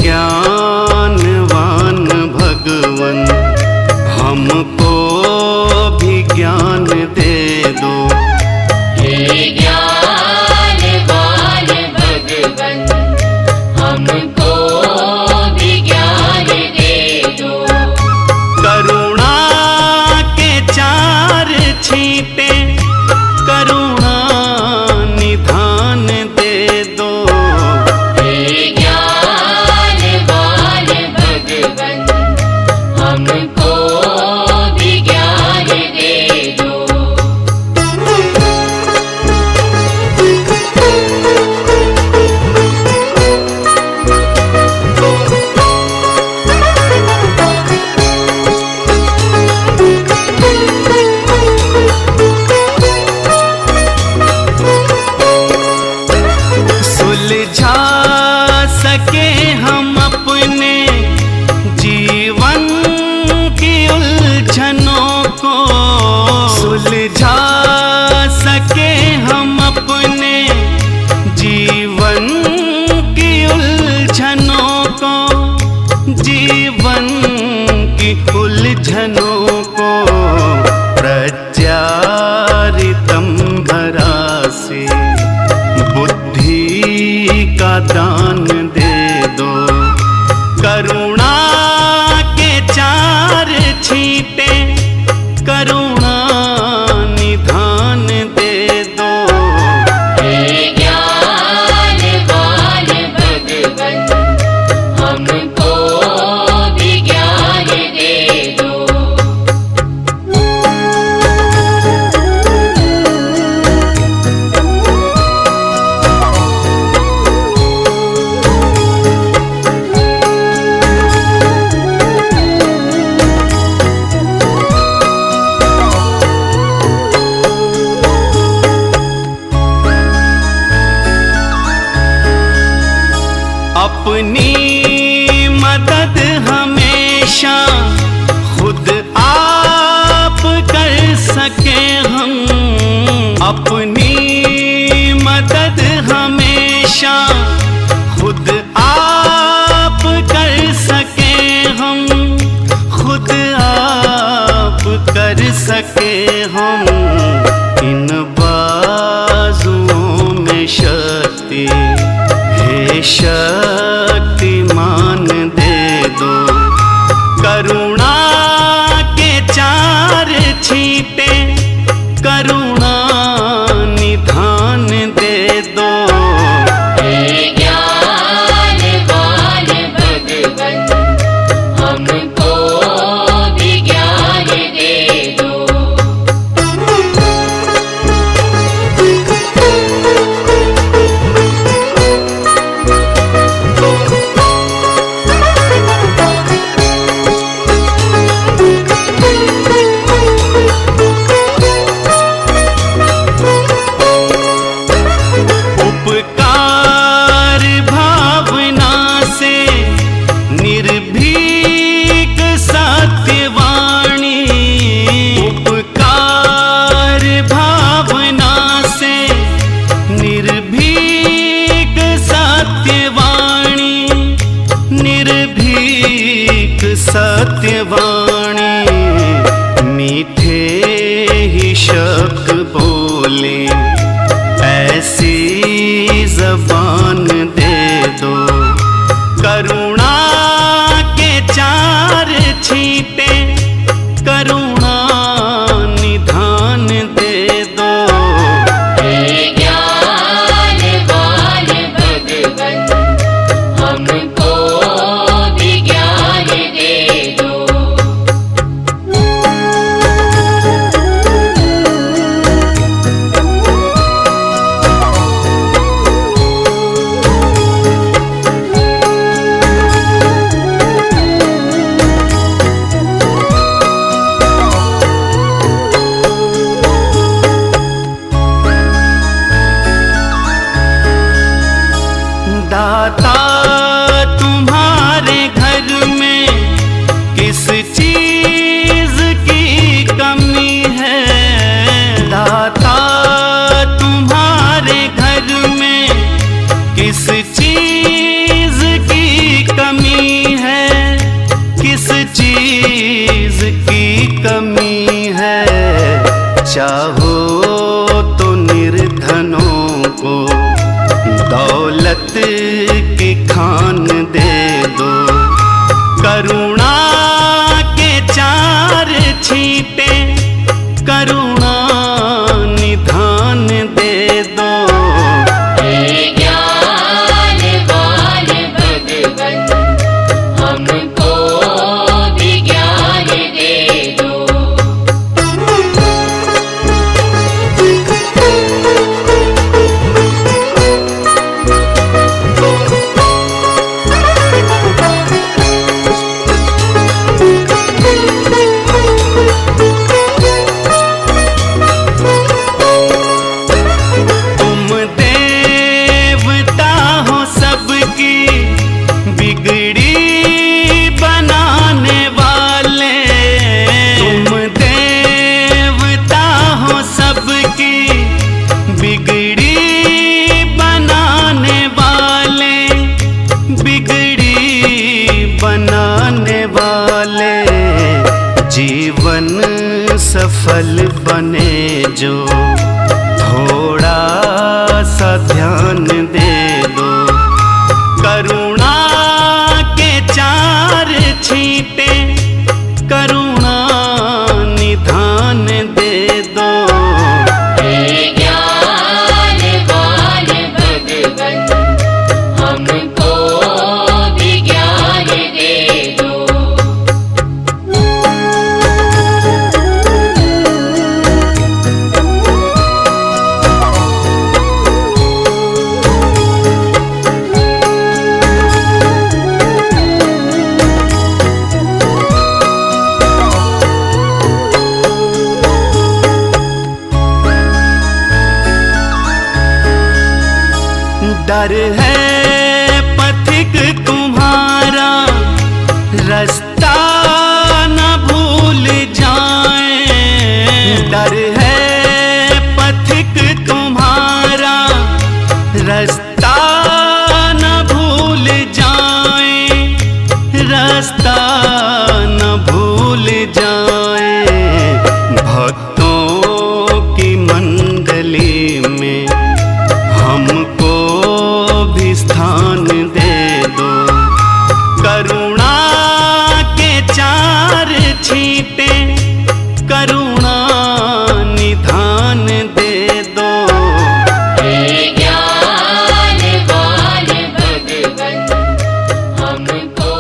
ज्ञानवान भगवन हमको भी ज्ञान दे दो। हे ज्ञानवान भगवन हमको भी ज्ञान दे दो। करुणा के चार छींटे करुणा निधान दे दो। हे ज्ञानवान भगवन हमको भी ज्ञान दे दो। सुलझा सके हम अपने जीवन की उलझनों को। सुलझा सके हम अपने जीवन की उलझनों को। जीवन की उलझनों को प्रत्यारितम भरा से बुद्धि का दान दे दो। करुणा के चार छींटे करुणा निधान दे दो। हे ज्ञानवान भगवन हमको भी ज्ञान दे दो। अपनी मदद हमेशा खुद आप कर सके हम। अपनी मदद हमेशा खुद आप कर सके हम। खुद आप कर सके हम। इन बाजुओं में शक्ति हे शक्तिमान दे दो। करुणा के चार छींटे करुणा निधान दे दो। हे ज्ञानवान भगवन हमको भी ज्ञान दे दो। बिगड़ी बनाने वाले, बिगड़ी बनाने वाले, जीवन सफल बने जो थोड़ा सा ध्यान दे दो। करुणा के चार छींटे, करुणा निधान दे दो। हे ज्ञानवान भगवन, हमको भी ज्ञान दे दो। डर है पथिक तुम्हारा, रास्ता न भूल जाए। डर है पथिक तुम्हारा, रास्ता न भूल जाए, रास्ता न भूल जाए। भक्तों की मंडली में हमको भी स्थान दे दो। करुणा के चार छींटे, करुणा निधान दे दो। हे ज्ञानवान भगवन, हमको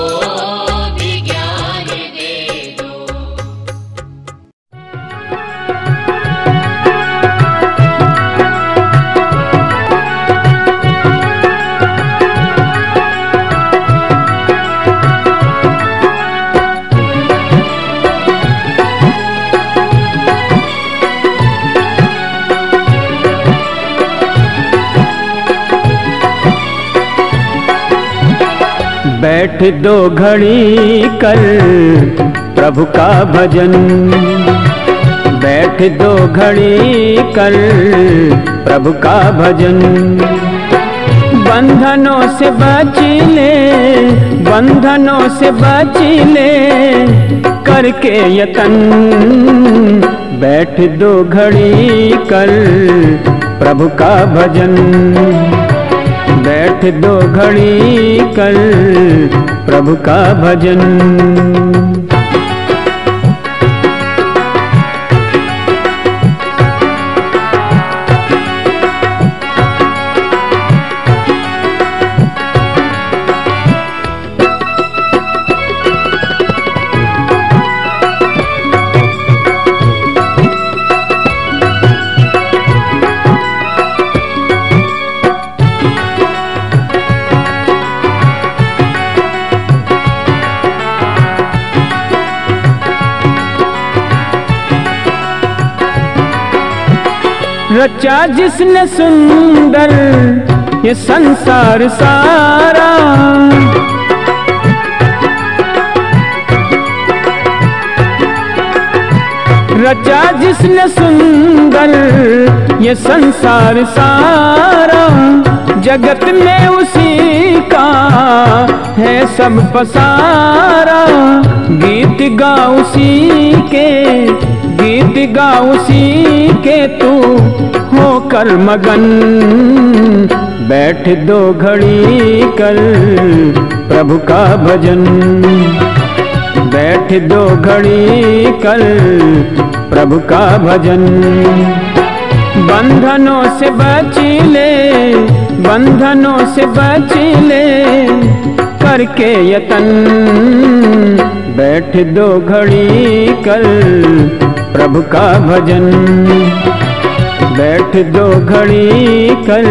भी ज्ञान दे दो। बैठ दो घड़ी कर प्रभु का भजन, बैठ दो घड़ी कर प्रभु का भजन। बंधनों से बच ले, बंधनों से बच ले करके यतन। बैठ दो घड़ी कर प्रभु का भजन, बैठ दो घड़ी कर प्रभु का भजन। रचा जिसने सुंदर ये संसार सारा, रचा जिसने सुंदर ये संसार सारा। जगत में उसी का है सब पसारा। गीत गा उसी के, गीत गा उसी के तू होकर मगन। बैठ दो घड़ी कर प्रभु का भजन, बैठ दो घड़ी कर प्रभु का भजन। बंधनों से बच ले, बंधनों से बच ले करके यतन। बैठ दो घड़ी कर प्रभु का भजन, बैठ दो घड़ी कर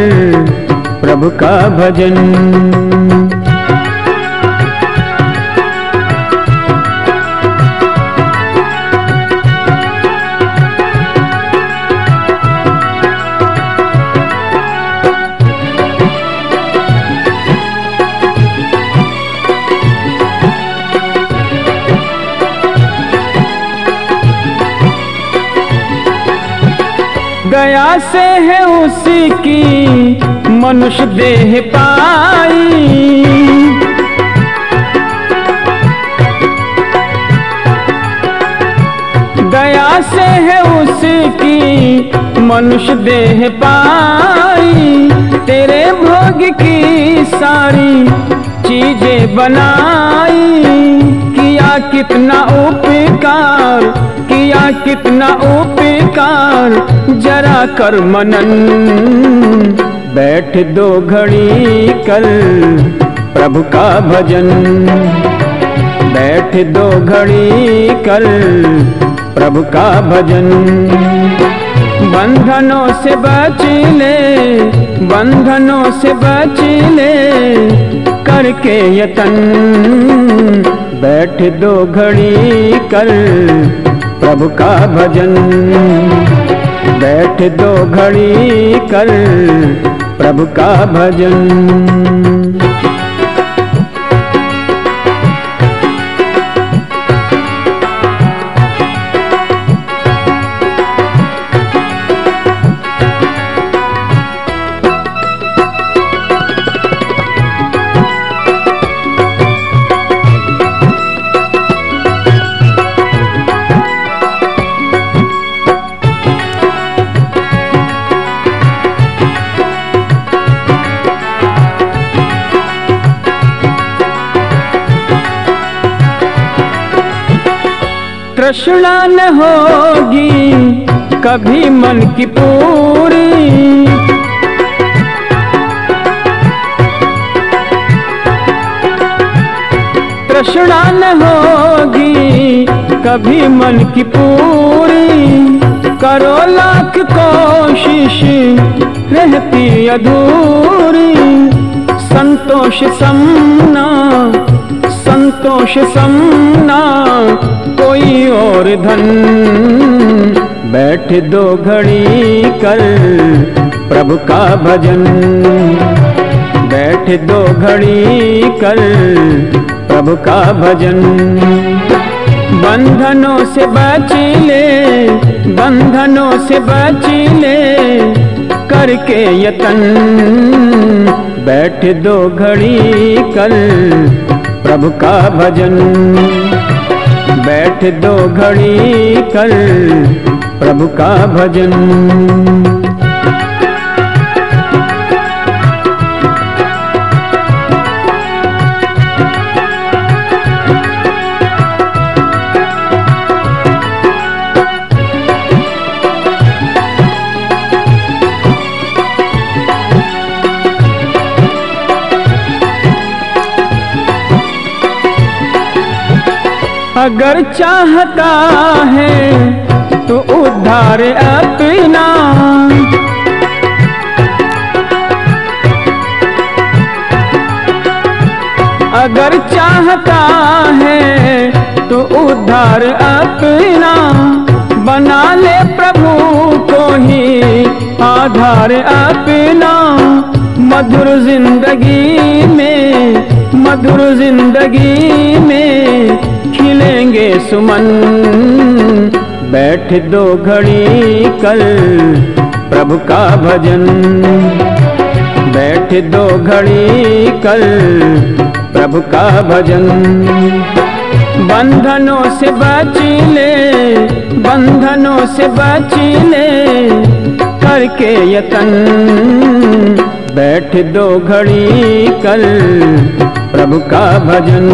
प्रभु का भजन। गया से है उसकी मनुष्य देह पाई, दया से है उसकी मनुष्य देह पाई। तेरे भोग की सारी चीजें बनाई, किया कितना उपकार, किया कितना उपकार, जरा कर मनन। बैठ दो घड़ी कर प्रभु का भजन, बैठ दो घड़ी कर प्रभु का भजन। बंधनों से बच ले, बंधनों से बच ले करके यतन। बैठ दो घड़ी कर प्रभु का भजन, बैठ दो घड़ी कर प्रभु का भजन। तृष्णा न होगी कभी मन की पूरी, तृष्णा न होगी कभी मन की पूरी। करो लाख कोशिश रहती अधूरी, संतोष समना, संतोष समना कोई और धन। बैठ दो घड़ी कर प्रभु का भजन, बैठ दो घड़ी कर प्रभु का भजन। बंधनों से बच ले, बंधनों से बच ले करके यतन। बैठ दो घड़ी कर प्रभु का भजन, बैठ दो घड़ी कर प्रभु का भजन। अगर चाहता है तो उद्धार अपना, अगर चाहता है तो उद्धार अपना। बना ले प्रभु को ही आधार अपना। मधुर जिंदगी में, मधुर जिंदगी में खिलेंगे सुमन। बैठ दो घड़ी कर प्रभु का भजन, बैठ दो घड़ी कर प्रभु का भजन। बंधनों से बच ले, बंधनों से बच ले करके यतन। बैठ दो घड़ी कर प्रभु का भजन,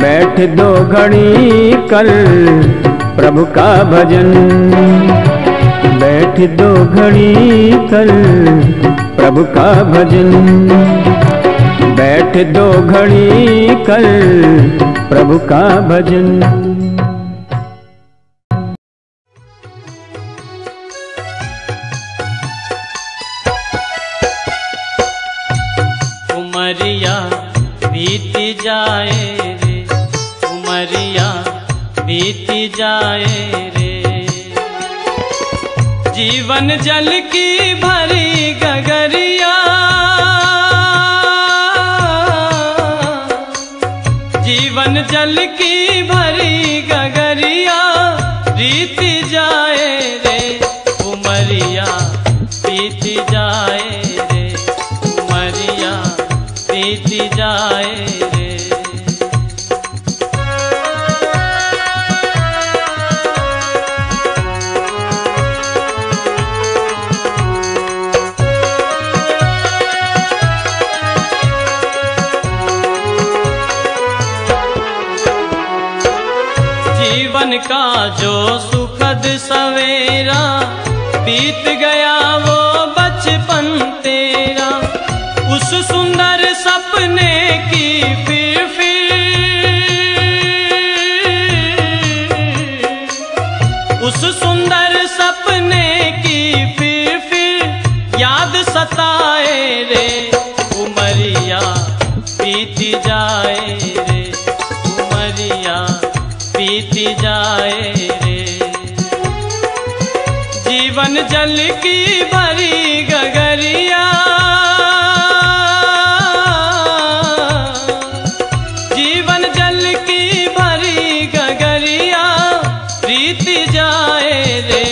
बैठ दो घड़ी कर प्रभु का भजन, बैठ दो घड़ी कर प्रभु का भजन, बैठ दो घड़ी कर प्रभु का भजन। उमरिया बीती जाए रे, उमरिया बीती जाए रे। जीवन जल की भरी गगरिया, जीवन जल की भरी गगरिया बीती जाए रे। उमरिया बीत जाए रे, उमरिया बीत जाए रे। जीवन का जो सुखद सवेरा बीत गया वो बचपन तेरा, उस सुंदर सपने की फिर उस सुंदर सपने की फिर याद सताए रे, उमरिया बीत जाए रे, उमरिया बीत जाए रे। जीवन जल की भरी गगरिया, जीवन जल की भरी गगरिया बीत जाए रे,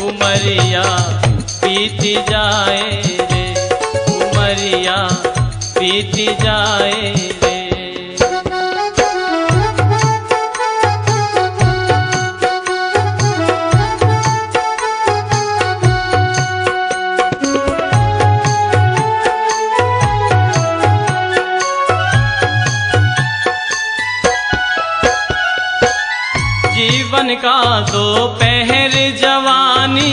उमरिया बीत जाए रे, उमरिया बीत जाए रे। जीवन का दोपहर जवानी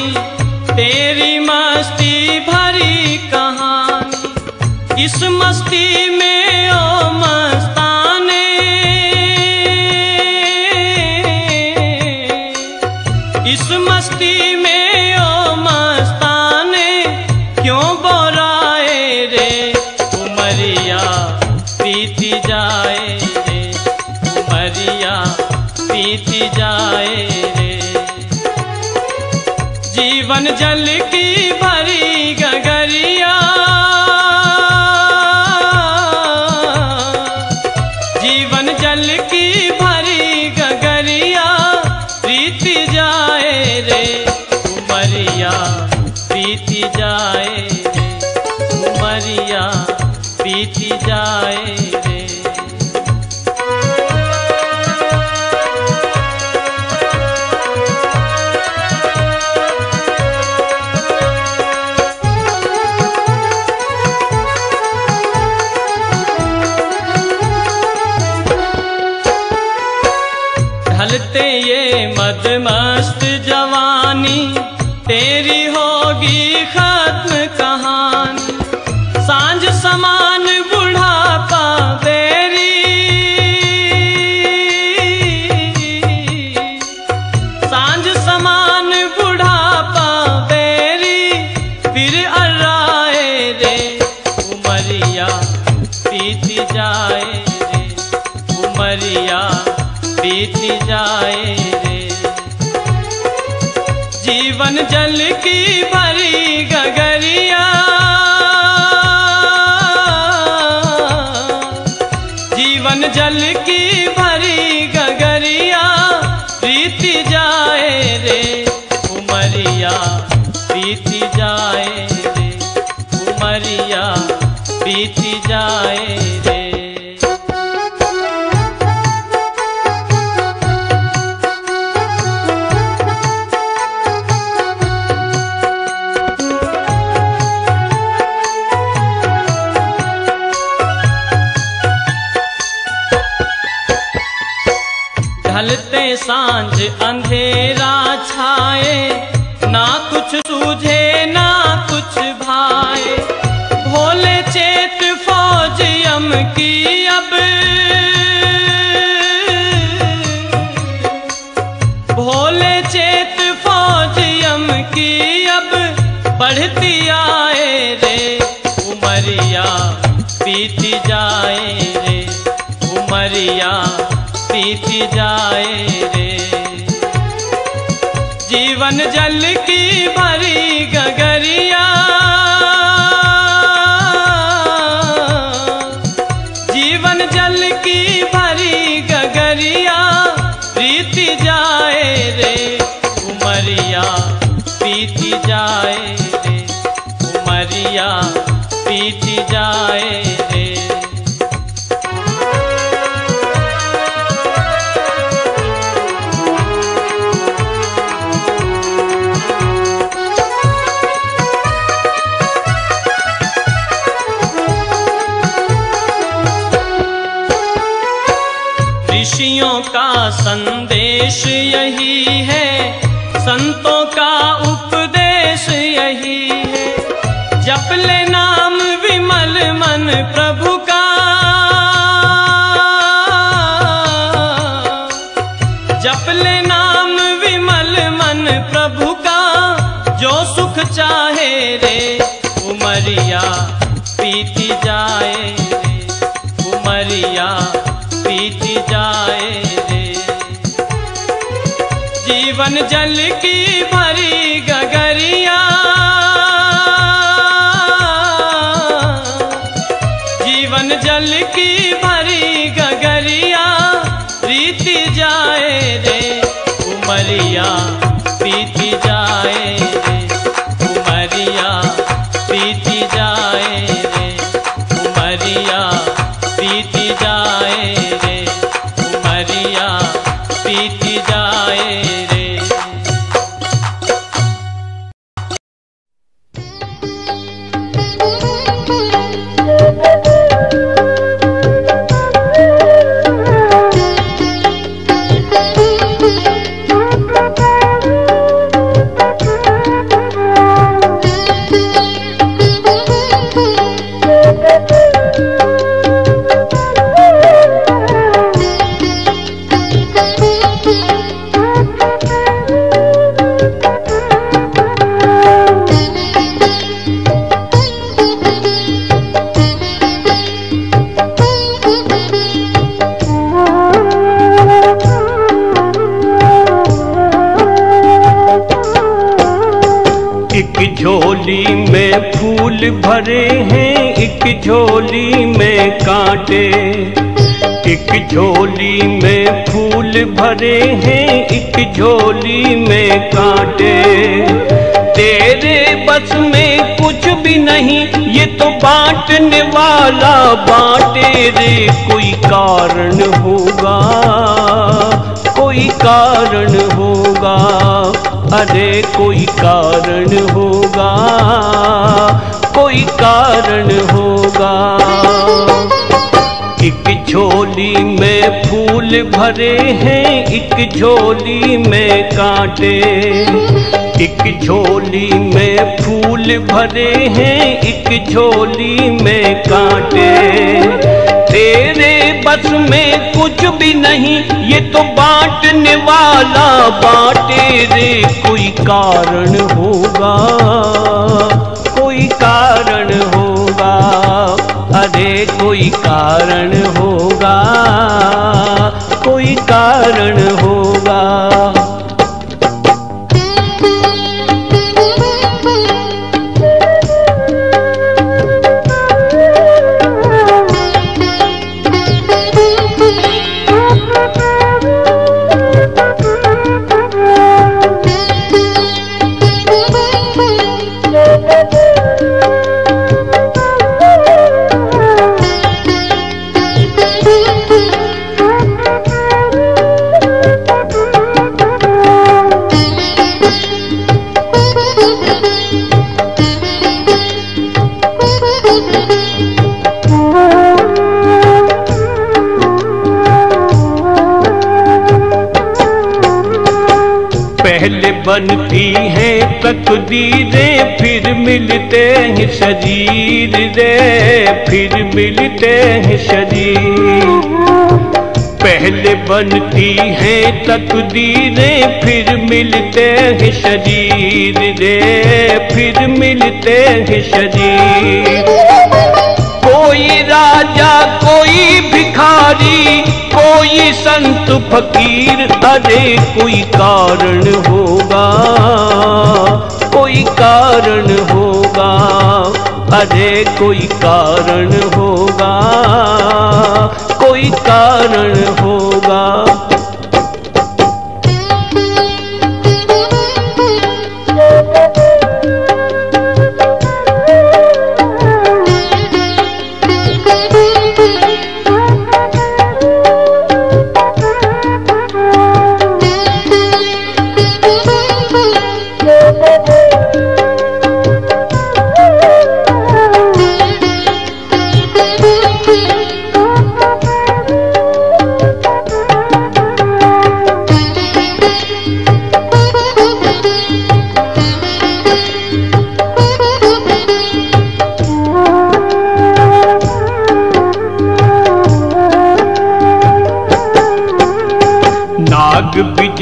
तेरी मस्ती भरी कहानी, इस मस्ती में ओ मस्ताने, इस मस्ती में ओ मस्ताने क्यों बोराए रे, उमरिया बीत जाए रे, उमरिया बीत जाए रे। जीवन जल की भरी गगरिया, जीवन जल की भरी गगरिया बीत जाए रे, उमरिया बीत जाए रे, उमरिया बीत जाए रे। ढलते ये मदमस्त जवानी तेरी होगी खत्म कहानी, सांझ समान बुढ़ापा बेरी, सांझ समान बुढ़ापा बेरी फिर अर्राए रे, उमरिया बीत जाए रे, उमरिया बीत जाए रे। जीवन जल की भरी गगरिया, जीवन जल की भरी गगरिया बीत जाए रे, उमरिया बीत जाए रे, उमरिया बीत जाए रे। ढलते सांझ अंधेरा छाए, ना कुछ सूझे ना कुछ भाए, भोले चेत फौज यम की अब, भोले चेत फौज यम की अब बढ़ती आए रे, उमरिया बीत जाए रे, उमरिया बीत जाए रे। जीवन जल की भरी गगरिया, जीवन जल की भरी गगरिया बीत जाए रे, उमरिया बीत जाए रे, उमरिया पीट जाए रे। ऋषियों का संदेश यही है, संतों का उपदेश यही है। जप ले नाम विमल मन प्रभु का, जप ले नाम विमल मन प्रभु का, जो सुख चाहे रे उमरिया पीती जाए रे, उमरिया पीती जाए रे। जीवन जल की भरी गगरिया, जीवन जल की भरी गगरिया, रीति जाए रे उमरिया पीती जाए रे, उमरिया पीती जाए रे, उमरिया पीती जाए रे, उमरिया पीती जाए रे। एक झोली में फूल भरे हैं, एक झोली में कांटे। एक झोली में फूल भरे हैं, एक झोली में कांटे। तेरे बस में कुछ भी नहीं, ये तो बांटने वाला बांटे रे। कोई कारण होगा, कोई कारण होगा, अरे कोई कारण होगा, कोई कारण होगा। एक झोली में फूल भरे हैं, एक झोली में कांटे। एक झोली में फूल भरे हैं, एक झोली में कांटे। तेरे बस में कुछ भी नहीं, ये तो बांटने वाला बांटे रे। कोई कारण होगा, कोई कारण होगा, अरे कोई कारण होगा, कोई कारण होगा। पहले बनती हैं तकदीरें, फिर मिलते हैं शरीर रे, फिर मिलते हैं शरीर। पहले बनती हैं तकदीरें, फिर मिलते हैं शरीर रे, फिर मिलते हैं शरीर। कोई राजा, कोई भिखारी, कोई संत फकीर, अरे कोई कारण होगा, कोई कारण होगा, अरे कोई कारण होगा, कोई कारण होगा।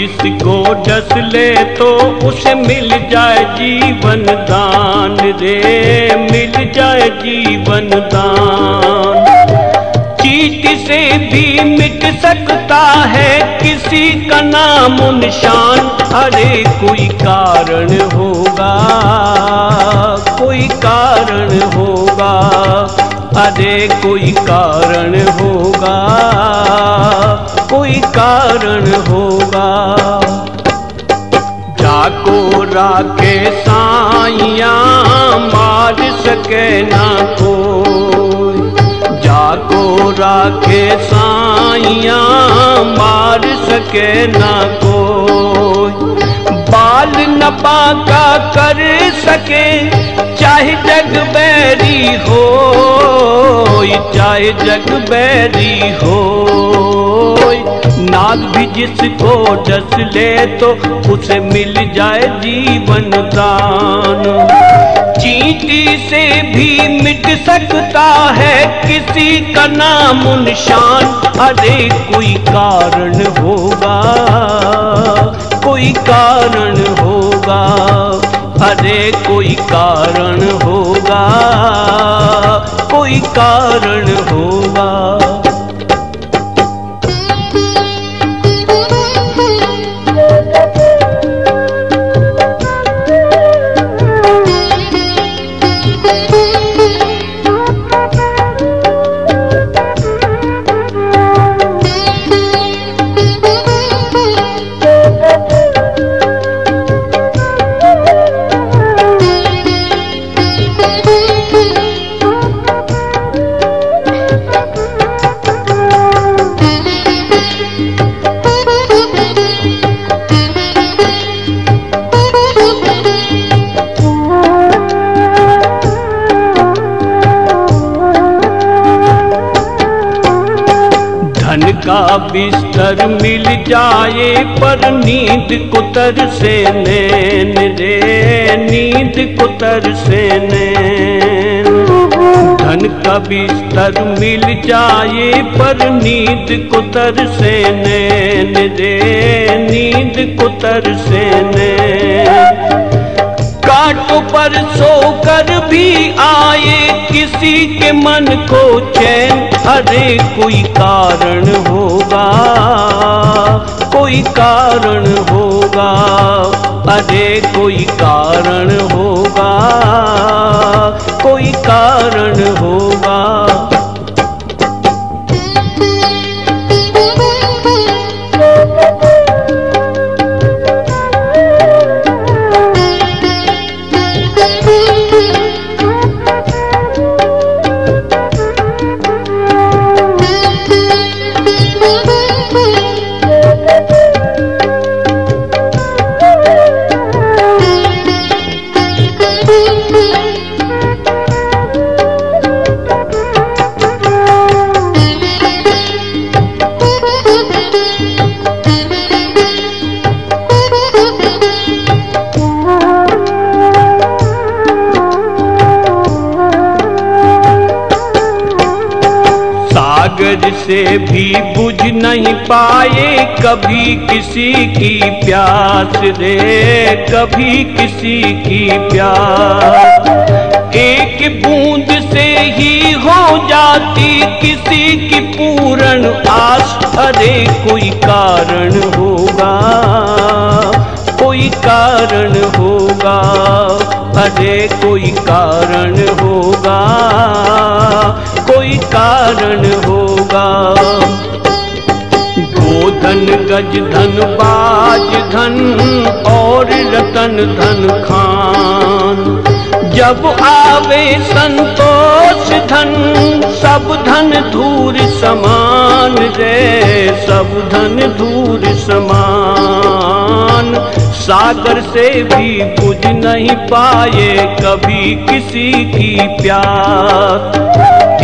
जिसको डस ले तो उसे मिल जाए जीवन दान रे, मिल जाए जीवन दान। चींटी से भी मिट सकता है किसी का नाम निशान, अरे कोई कारण होगा, कोई कारण होगा, अरे कोई कारण होगा, कोई कारण होगा। जाको राखे साइयां मार सके ना कोई, जाको राखे साइयां मार सके ना कोई। बाल न बांका कर सके चाहे जग बैरी हो, चाहे जग बैरी हो। नाग भी जिसको डस ले तो उसे मिल जाए जीवन दान। चींटी से भी मिट सकता है किसी का नाम निशान, अरे कोई कारण होगा, कोई कारण होगा, अरे कोई कारण होगा, कोई कारण होगा। का बिस्तर मिल जाए पर नींद को तरसे नैन रे, नींद को तरसे नैन। धन का बिस्तर मिल जाए पर नींद को तरसे नैन रे, नींद को तरसे नैन। कांटों पर सोकर भी आए किसी के मन को चैन, अरे कोई कारण होगा, कोई कारण होगा, अरे कोई कारण होगा, कोई कारण होगा। सागर से भी बुझ नहीं पाए कभी किसी की प्यास रे, कभी किसी की प्यास। एक बूंद से ही हो जाती किसी की पूर्ण आस, अरे कोई कारण होगा, कोई कारण होगा, अरे कोई कारण होगा, कोई कारण होगा। गोधन गज धन बाज धन और रतन धन खान, जब आवे संतोष धन सब धन धूर समान रे, सब धन धूर समान। सागर से भी बुझ नहीं पाए कभी किसी की प्यास,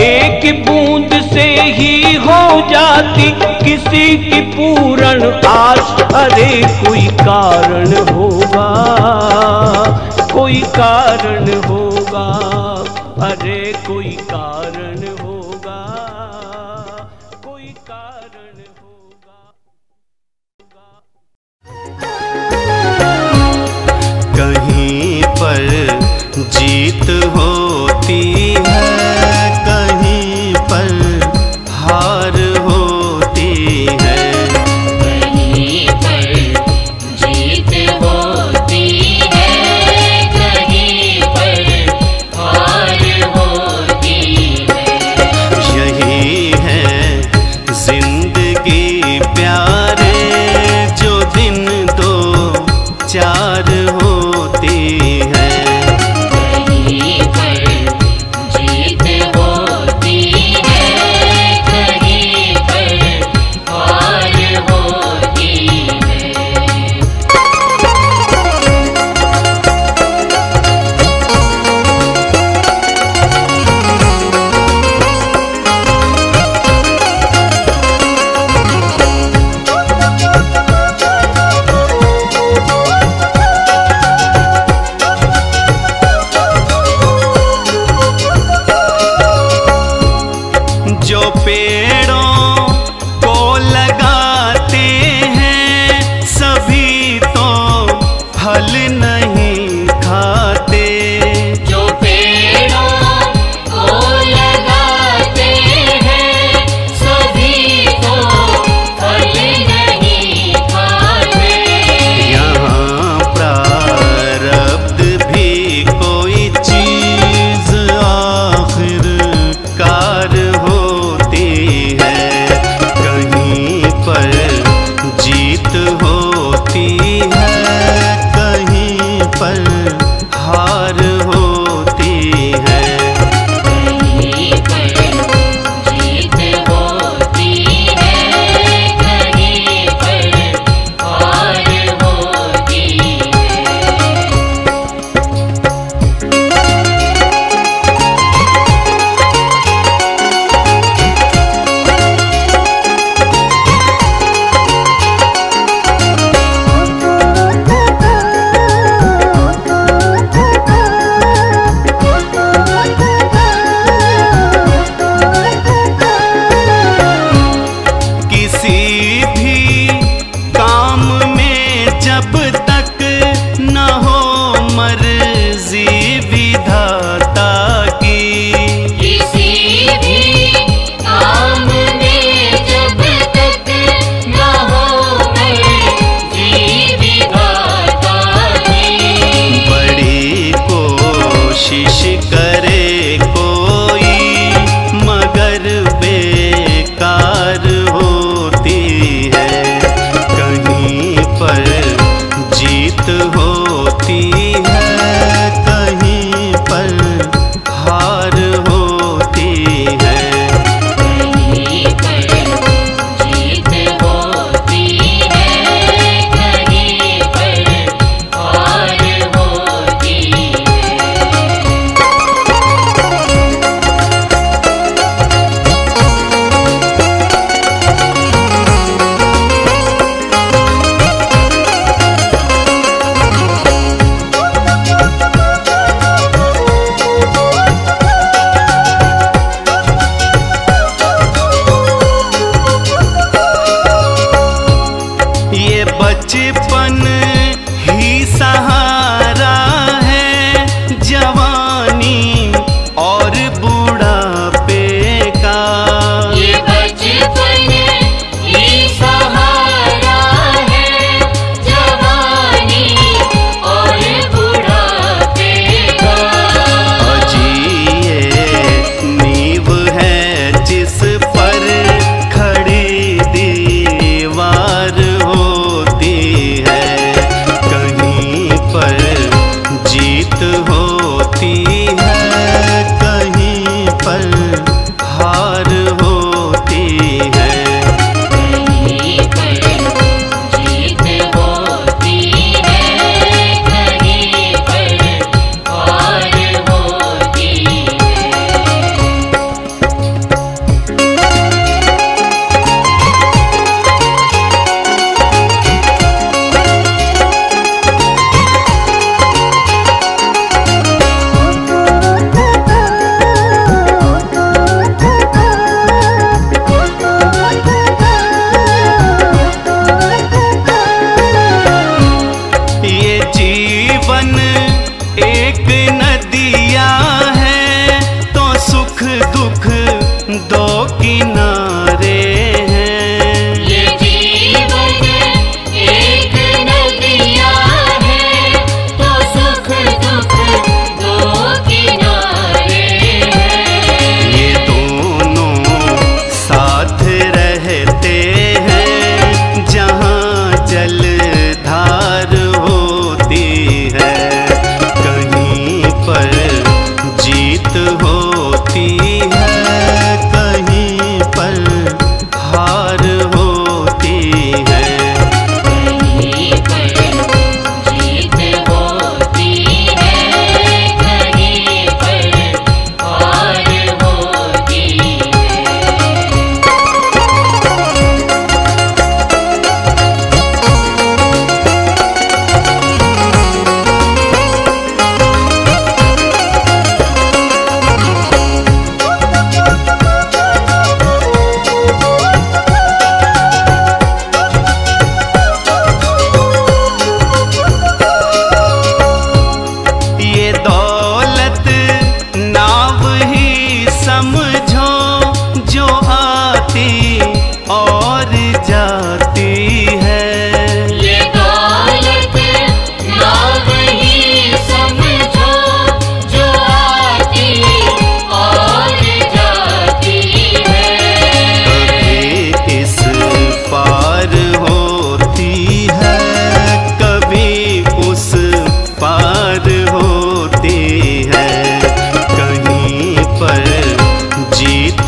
एक बूंद से ही हो जाती किसी की पूर्ण आस, अरे कोई कारण होगा, कोई कारण होगा, अरे कोई कारण होगा, कोई कारण होगा। पेड़ों को लगाते हैं सभी तो फल नहीं खाते। जो पेड़ों को लगाते हैं सभी तो फल नहीं खाते। यहाँ प्रारब्ध भी कोई चीज आखिर कार होती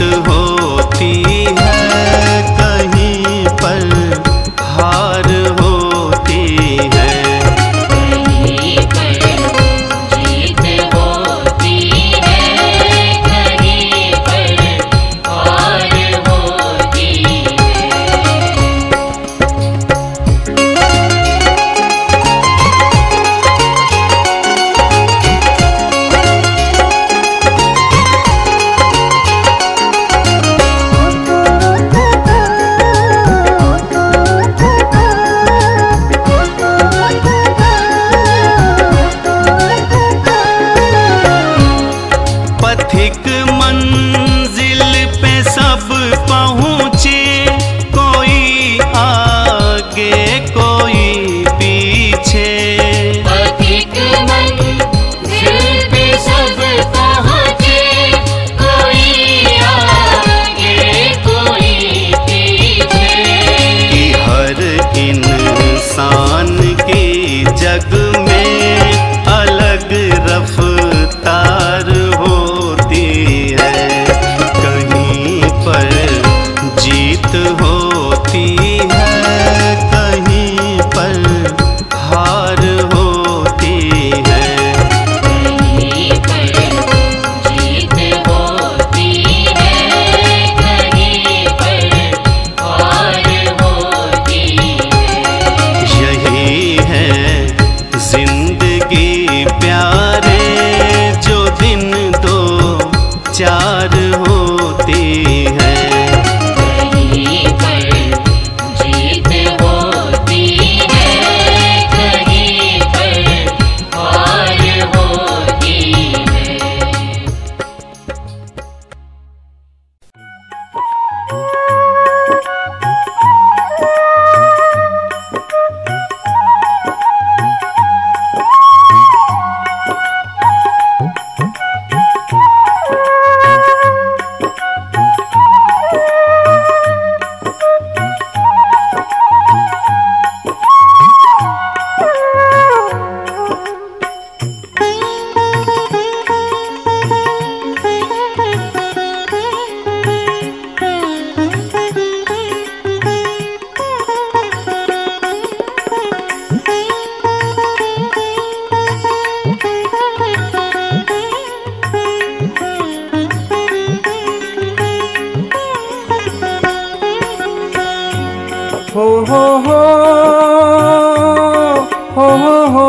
जीत होती है, कहीं पर हार होती है। कहीं पर जीत होती है, कहीं पर हार होती है। पथिक मंजिल पे सब पहुँचे, कोई आगे कोई पीछे। पथिक मंजिल पे सब पहुँचे, कोई आगे कोई पीछे। कि हर इंसान की जग में अलग रफ्तार होती है, कहीं पर जीत होती है, कहीं पर हार होती है। कहीं पर जीत होती है, कहीं पर हार होती है। यही है जिंदगी प्यारे, जो दिन दो चार होती है। कहीं पर जीत होती है, कहीं पर हार होती है। हो हो हो हो हो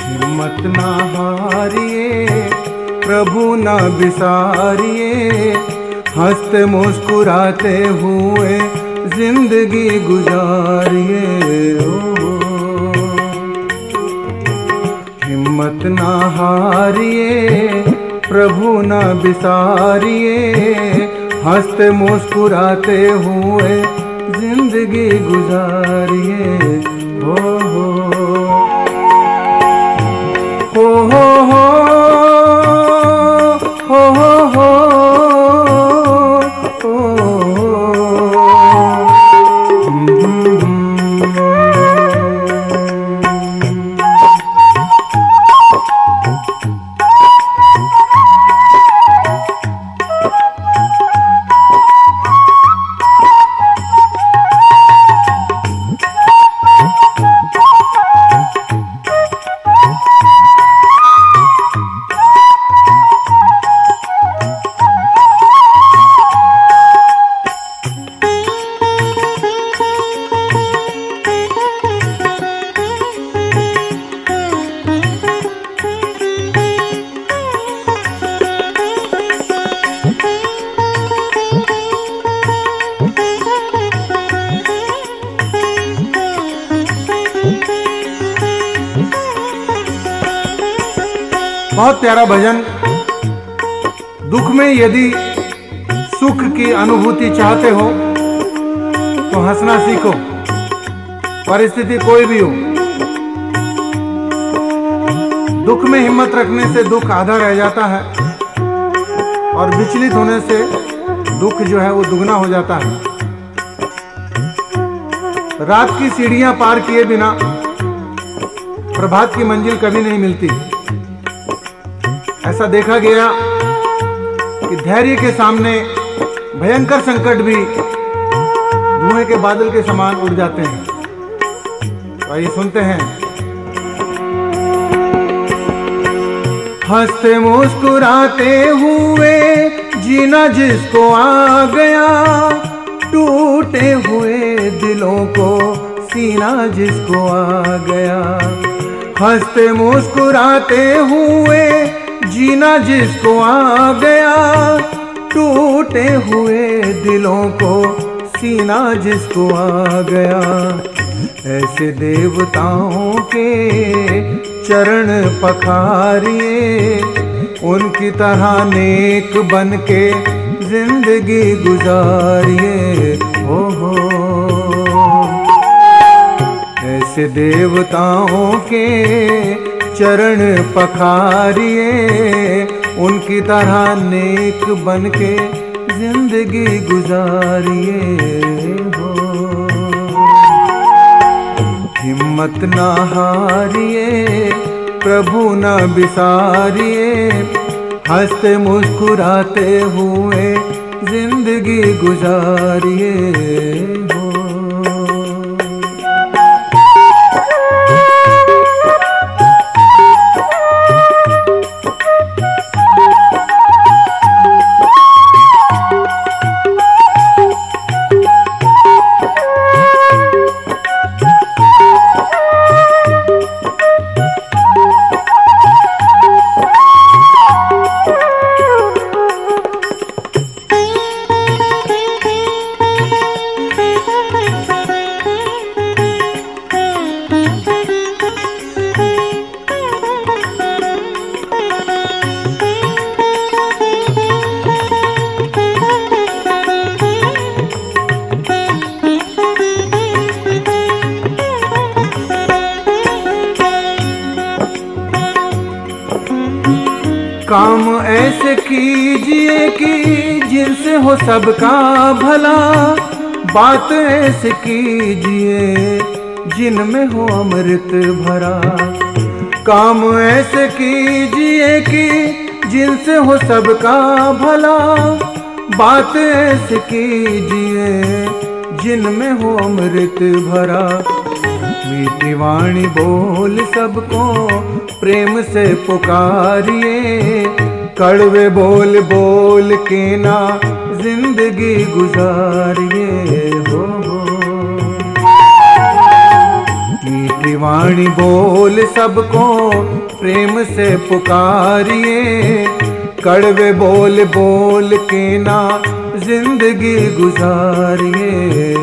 हिम्मत ना हारिए, प्रभु ना बिसारिए, हंसते मुस्कुराते हुए जिंदगी गुजारिए। हिम्मत ना हारिए, प्रभु ना बिसारिए, हंसते मुस्कुराते हुए जिंदगी गुजारिए। हो हो हो हो हो हो हो बहुत प्यारा भजन। दुख में यदि सुख की अनुभूति चाहते हो तो हंसना सीखो, परिस्थिति कोई भी हो। दुख में हिम्मत रखने से दुख आधा रह जाता है और विचलित होने से दुख जो है वो दुगना हो जाता है। रात की सीढ़ियां पार किए बिना प्रभात की मंजिल कभी नहीं मिलती। ऐसा देखा गया कि धैर्य के सामने भयंकर संकट भी धुएं के बादल के समान उड़ जाते हैं। तो आइए सुनते हैं। हंसते मुस्कुराते हुए जीना जिसको आ गया, टूटे हुए दिलों को सीना जिसको आ गया। हंसते मुस्कुराते हुए जीना जिसको आ गया, टूटे हुए दिलों को सीना जिसको आ गया। ऐसे देवताओं के चरण पखारिए, उनकी तरह नेक बन के जिंदगी गुजारिए। हो ऐसे देवताओं के चरण पखारिए, उनकी तरह नेक बन के जिंदगी गुजारिए। हो हिम्मत ना हारिए, प्रभु ना बिसारिए, हंसते मुस्कुराते हुए जिंदगी गुजारिए। हो काम ऐसे कीजिए कि जिनसे हो सबका भला, बात ऐसे कीजिए जिनमें हो अमृत भरा। काम ऐसे कीजिए कि जिनसे हो सबका भला, बात ऐसे कीजिए जिनमें हो अमृत भरा। मीठी वाणी बोल सबको प्रेम से पुकारिए, कड़वे बोल बोल के ना जिंदगी गुजारिए। हो मीठी वाणी बोल सबको प्रेम से पुकारिए, कड़वे बोल बोल के ना जिंदगी गुजारिए।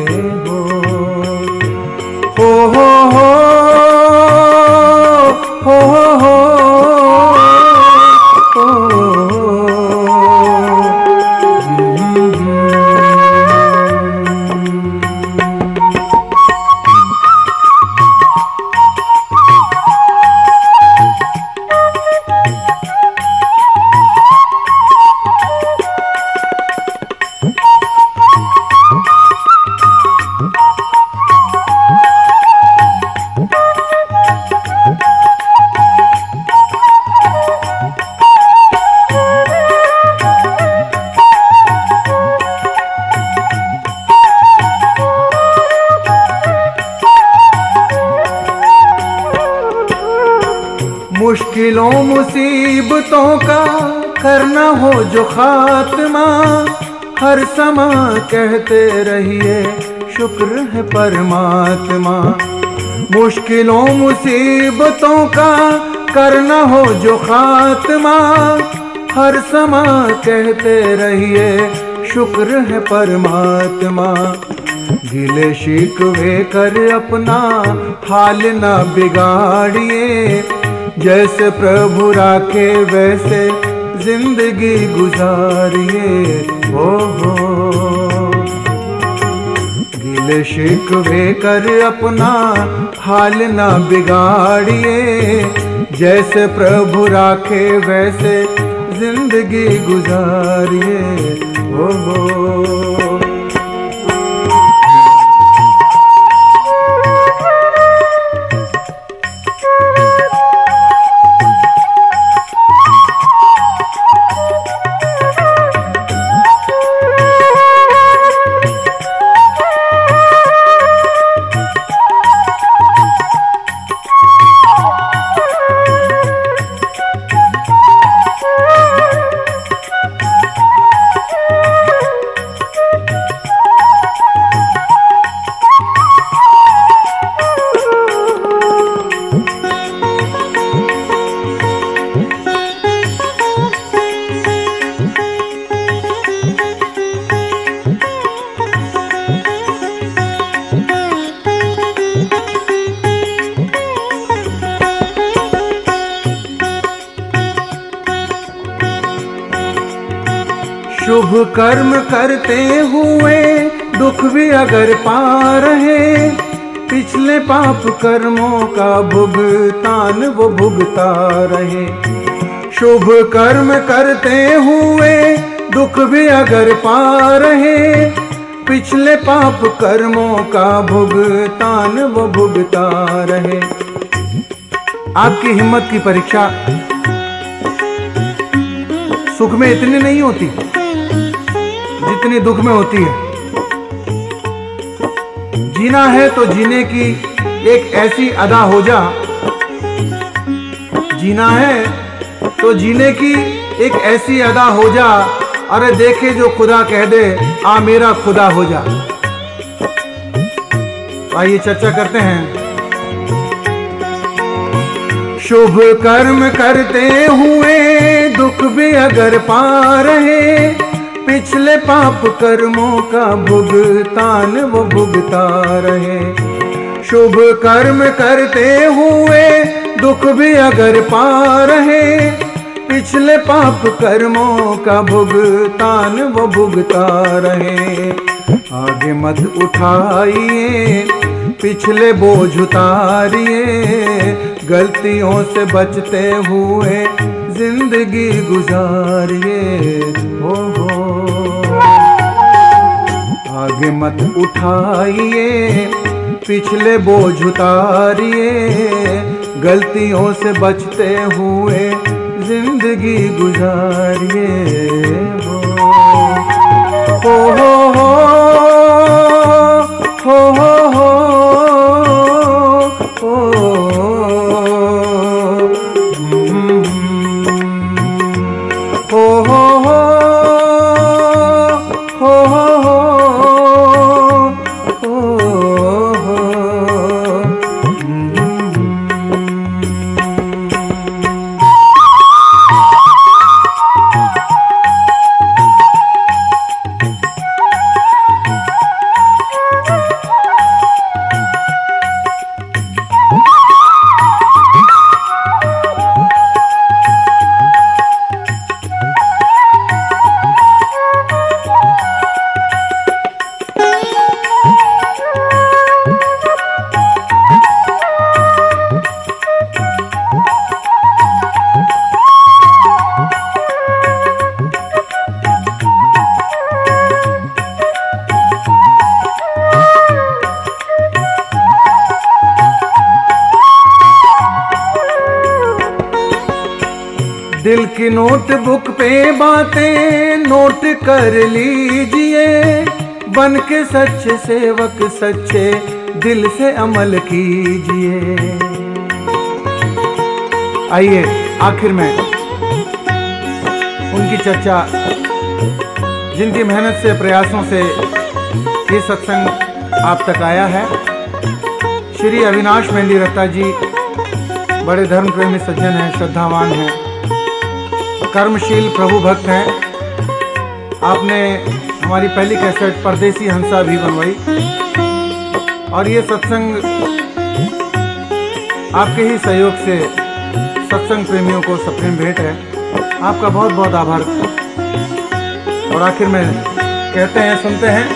हो हो हो हो हो हो मुश्किलों मुसीबतों का करना हो जो खात्मा, हर समय कहते रहिए शुक्र है परमात्मा। मुश्किलों मुसीबतों का करना हो जो खात्मा, हर समय कहते रहिए शुक्र है परमात्मा। गिले शिकवे कर अपना हाल ना बिगाड़िए, जैसे प्रभु राखे वैसे जिंदगी गुजारिए। हो गिले शिकवे कर अपना हाल ना बिगाड़िए, जैसे प्रभु राखे वैसे जिंदगी गुजारिए। हो शुभ कर्म करते हुए दुख भी अगर पा रहे, पिछले पाप कर्मों का भुगतान वो भुगता रहे। शुभ कर्म करते हुए दुख भी अगर पा रहे, पिछले पाप कर्मों का भुगतान वो भुगता रहे। आपकी हिम्मत की परीक्षा सुख में इतनी नहीं होती जितनी दुख में होती है। जीना है तो जीने की एक ऐसी अदा हो जा, जीना है तो जीने की एक ऐसी अदा हो जा, अरे देखे जो खुदा कह दे आ मेरा खुदा हो जा। आइए चर्चा करते हैं। शुभ कर्म करते हुए दुख भी अगर पा रहे, पिछले पाप कर्मों का भुगतान वो भुगता रहे। शुभ कर्म करते हुए दुख भी अगर पा रहे, पिछले पाप कर्मों का भुगतान वो भुगता रहे। आगे मत उठाइए पिछले बोझ उतारिए, गलतियों से बचते हुए जिंदगी गुजारिए। हो आगे मत उठाइए पिछले बोझ उतारिए, गलतियों से बचते हुए जिंदगी गुजारिए। हो हो दिल की नोटबुक पे बातें नोट कर लीजिए, बन के सच्चे सेवक सच्चे दिल से अमल कीजिए। आइए आखिर में उनकी चर्चा, जिनकी मेहनत से प्रयासों से ये सत्संग आप तक आया है। श्री अविनाश मेहंदी रत्ता जी बड़े धर्म प्रेमी सज्जन हैं, श्रद्धावान हैं, कर्मशील प्रभु भक्त हैं। आपने हमारी पहली कैसेट परदेसी हंसा भी बनवाई, और ये सत्संग आपके ही सहयोग से सत्संग प्रेमियों को सप्रेम भेंट है। आपका बहुत बहुत आभार। और आखिर में कहते हैं, सुनते हैं।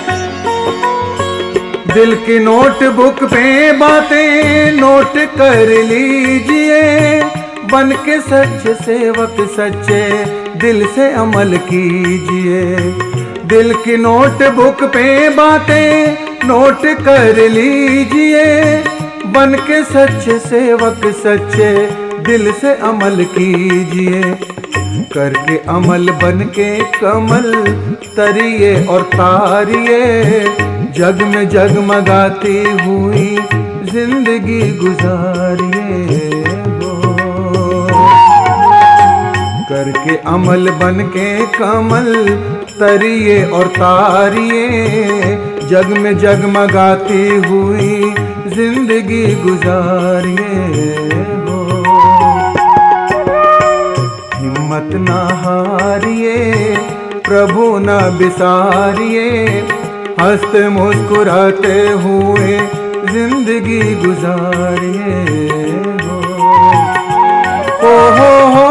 दिल की नोटबुक पे बातें नोट कर लीजिए, बन के सच्चे सेवक सच्चे दिल से अमल कीजिए। दिल की नोटबुक पे बातें नोट कर लीजिए। बन के सच्चे सेवक सच्चे दिल से अमल कीजिए। करके अमल बन के कमल तरिए और तारिए। जग में जगमगाती हुई जिंदगी गुजारिए। करके अमल बन के कमल तरिए और तारिए। जग में जगमगाती हुई जिंदगी गुजारिए। हिम्मत ना हारिए, प्रभु ना बिसारिए। हंसते मुस्कुराते हुए जिंदगी गुजारिए। हो हो हो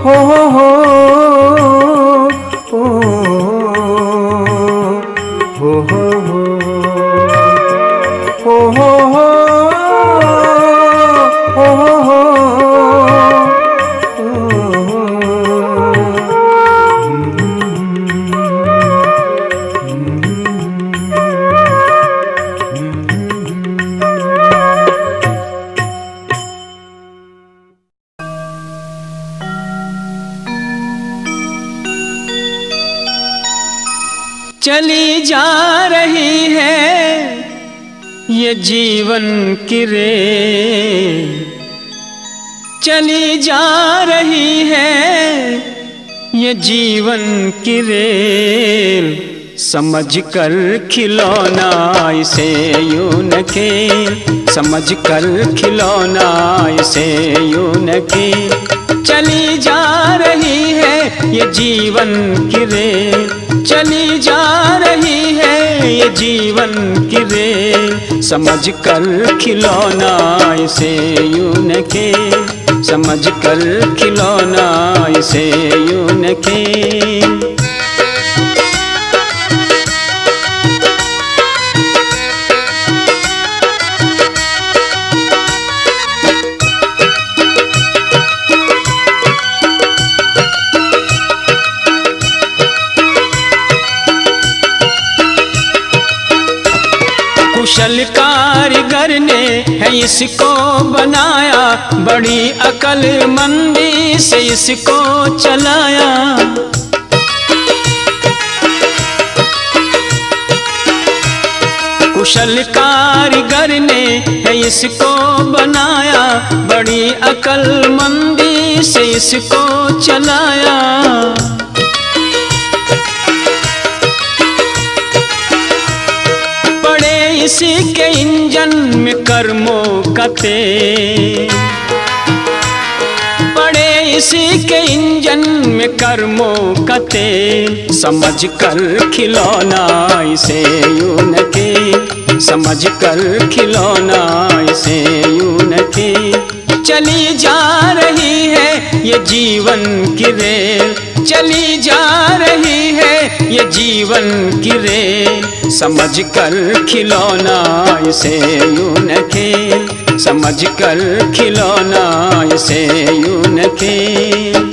हो हो हो हो हो हो हो हो चली जा रही है ये जीवन की रेल। चली जा रही है ये जीवन की रेल। समझ कर खिलौना इसे यूं न खेल। समझ कर खिलौना इसे यूं न खेल। चली जा रही है ये जीवन की रेल। चली जा रही है ये जीवन की रेल। समझ कर खिलौना इसे यूं न खेल। समझ कर खिलौना इसे यूं न खेल। कुशल कारीगर ने है इसको बनाया। बड़ी अक्लमंदी से इसको चलाया। कुशल कारीगर ने है इसको बनाया। बड़ी अक्लमंदी से इसको चलाया। इसी के इंजन में कर्मों का तेल। पड़े इसी के इंजन में कर्मों का तेल। समझ कर खिलौना इसे यूं न खेल। समझ कर खिलौना इसे यूं न खेल। चली जा रही है ये जीवन की रेल। चली जा रही है ये जीवन की रेल। समझ कर खिलौना इसे यूं न खेल। समझ कर खिलौना इसे यूं न खेल।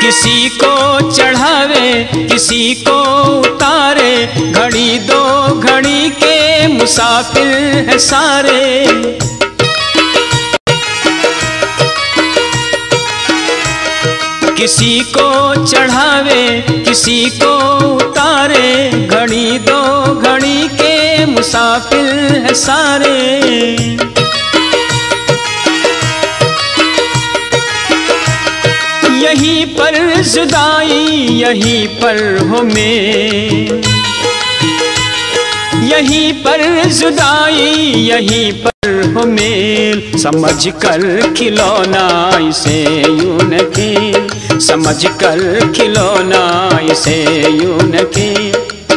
किसी को चढ़ावे किसी को उतारे। घड़ी दो घड़ी के मुसाफिर है सारे। किसी को चढ़ावे किसी को उतारे। घड़ी दो घड़ी के मुसाफिर है सारे। यहीं पर जुदाई यहीं पर हो मेल। यहीं पर जुदाई यहीं पर हो मेल। समझ कर खिलौना इसे यूं न खेल। समझ कर खिलौना इसे यूं न खेल।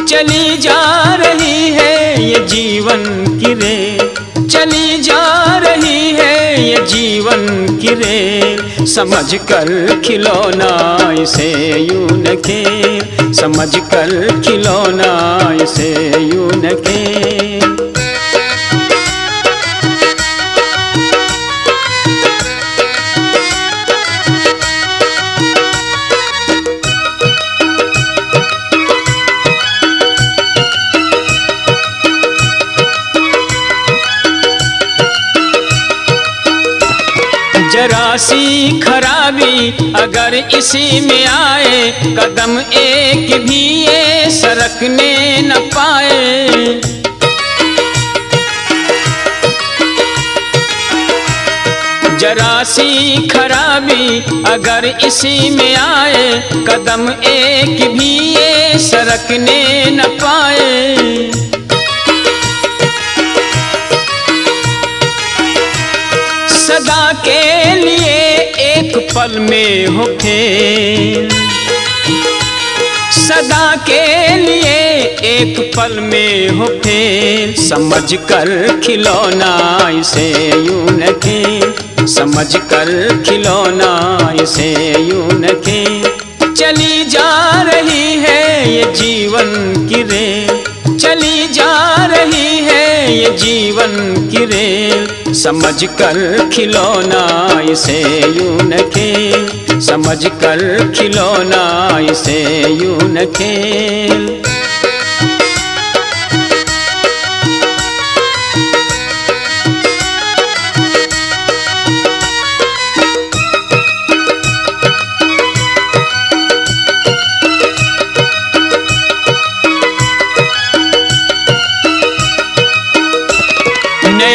चली जा रही है ये जीवन जीवन की रेल चली जा रही है, ये जीवन की रेल समझ कर खिलौना इसे यूं न खेल, समझ कर खिलौना इसे यूं न खेल। जरा सी खराबी अगर इसी में आए, कदम एक भी ये सरकने न पाए। जरा सी खराबी अगर इसी में आए, कदम एक भी ये सरकने न पाए। सदा के लिए एक पल में हो खेल, सदा के लिए एक पल में हो फेल, समझ कर खिलौना इसे यूं न खेल, समझ कर खिलौना इसे यूं न खेल। चली जा रही है ये जीवन की रेल, चली जा रही है ये जीवन की रेल, समझ कर खिलौना इसे यूं न खेल, समझ कर खिलौना इसे यूं न खेल।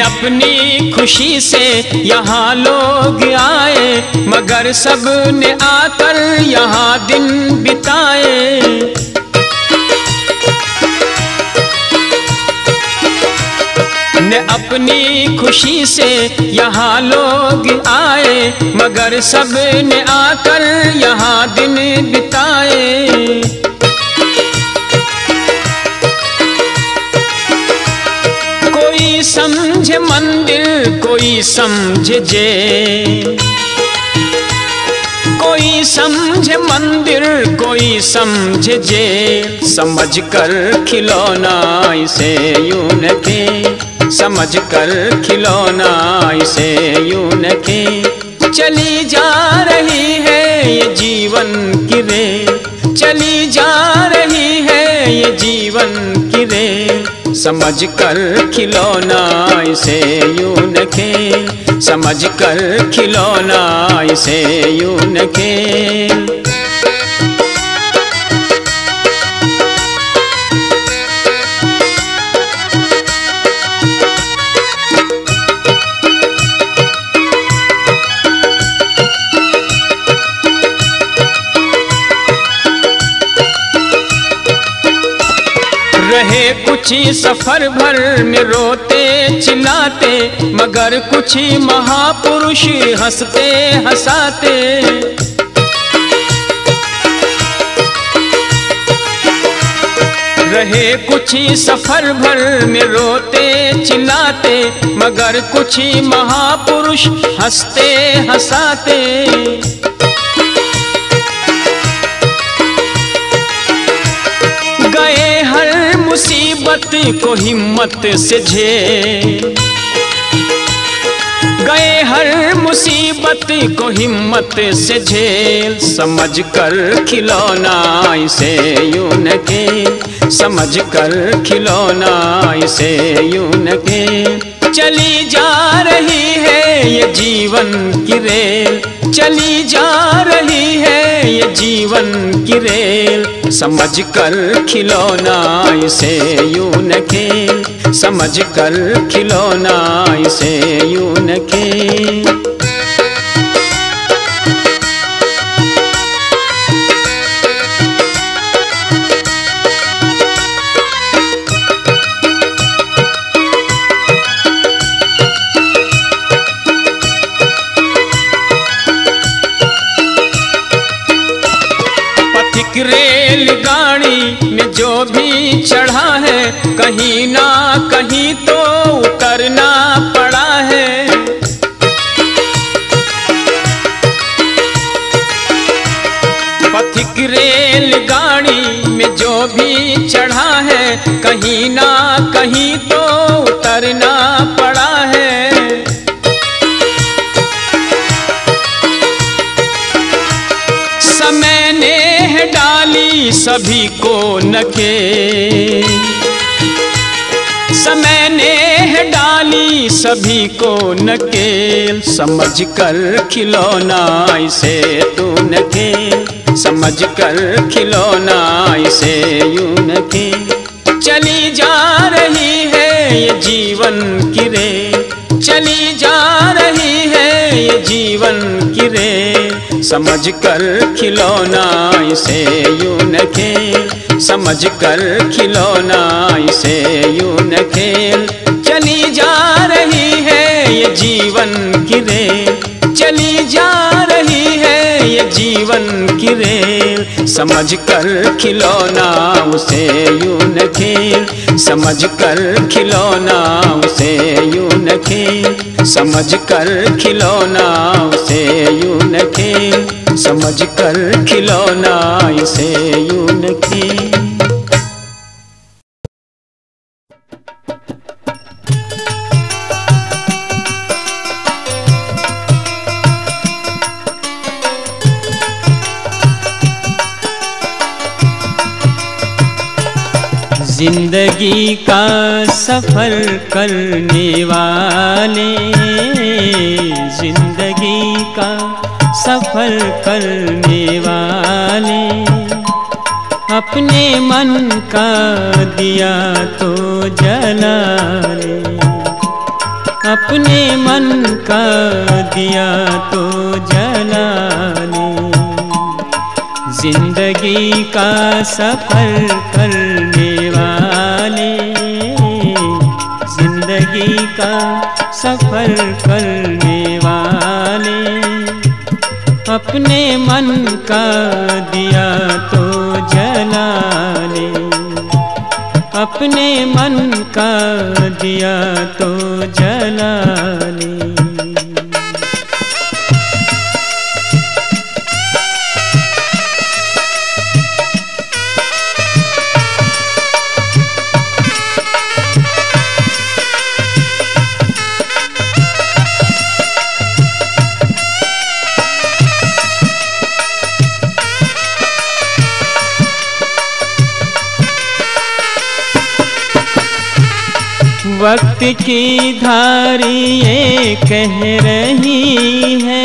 अपनी खुशी से यहाँ लोग आए, मगर सब ने आकर यहाँ दिन बिताए। ने अपनी खुशी से यहाँ लोग आए, मगर सब ने आकर यहाँ दिन बिताए। कोई समझे मंदिर कोई समझे जेल, कोई समझे मंदिर कोई समझे जेल, समझ कर खिलौना इसे यूं न खेल, समझ कर खिलौना इसे यूं न खेल। चली जा रही है ये जीवन की रेल, चली जा रही है ये जीवन की रेल, समझ कर खिलौना इसे यूं न खेल, समझ कर खिलौना इसे यूं न खेल। रहे कुछ सफर भर में रोते चिल्लाते, मगर कुछ महापुरुष हंसते हंसाते। रहे कुछ सफर भर में रोते चिल्लाते, मगर कुछ महापुरुष हंसते हंसाते। गए हर मुसीबत को हिम्मत से झेल, गए हर मुसीबत को हिम्मत से झेल, समझ कर खिलौना इसे यूं न खेल, समझ कर खिलौना इसे यूं न खेल। चली जा रही है ये जीवन की रेल, चली जा रही है ये जीवन की रेल, समझ कर खिलौना इसे यूं न खेल, समझ कर खिलौना इसे यूं न खेल। रेलगाड़ी में जो भी चढ़ा है, कहीं ना कहीं कहीं तो उतरना पड़ा है। पथिक रेलगाड़ी में जो भी चढ़ा है, कहीं ना कहीं तो उतरना पड़ा है। समय ने डाली सभी को नकेल, समय ने डाली सभी को नकेल, समझ कर खिलौना इसे तू न खेल, समझ कर खिलौना इसे यूं न खेल। चली जा रही है ये जीवन की रेल, चली जा रही है ये जीवन की रेल, समझ कर खिलौना इसे यूं न खेल, समझ कर खिलौना इसे यूं न खेल। चली जा रही है ये जीवन की रेल, चली जा रही है ये जीवन की रेल, समझ कर खिलौना उसे यूं न खेल, समझ कर खिलौना उसे यूं न खेल, समझ कर खिलौना उसे यूं न खेल, समझ कर खिलौना इसे यूं न खेल। जिंदगी का सफर करने वाले, जिंदगी का सफर करने वाले, अपने मन का दिया तो जला ले, अपने मन का दिया तो जला ले। जिंदगी का सफर करने वाले, जिंदगी का सफर करने वाले, अपने मन का दिया तो जला ले, अपने मन का दिया तो जला ले। वक्त की धारी ये कह रही है,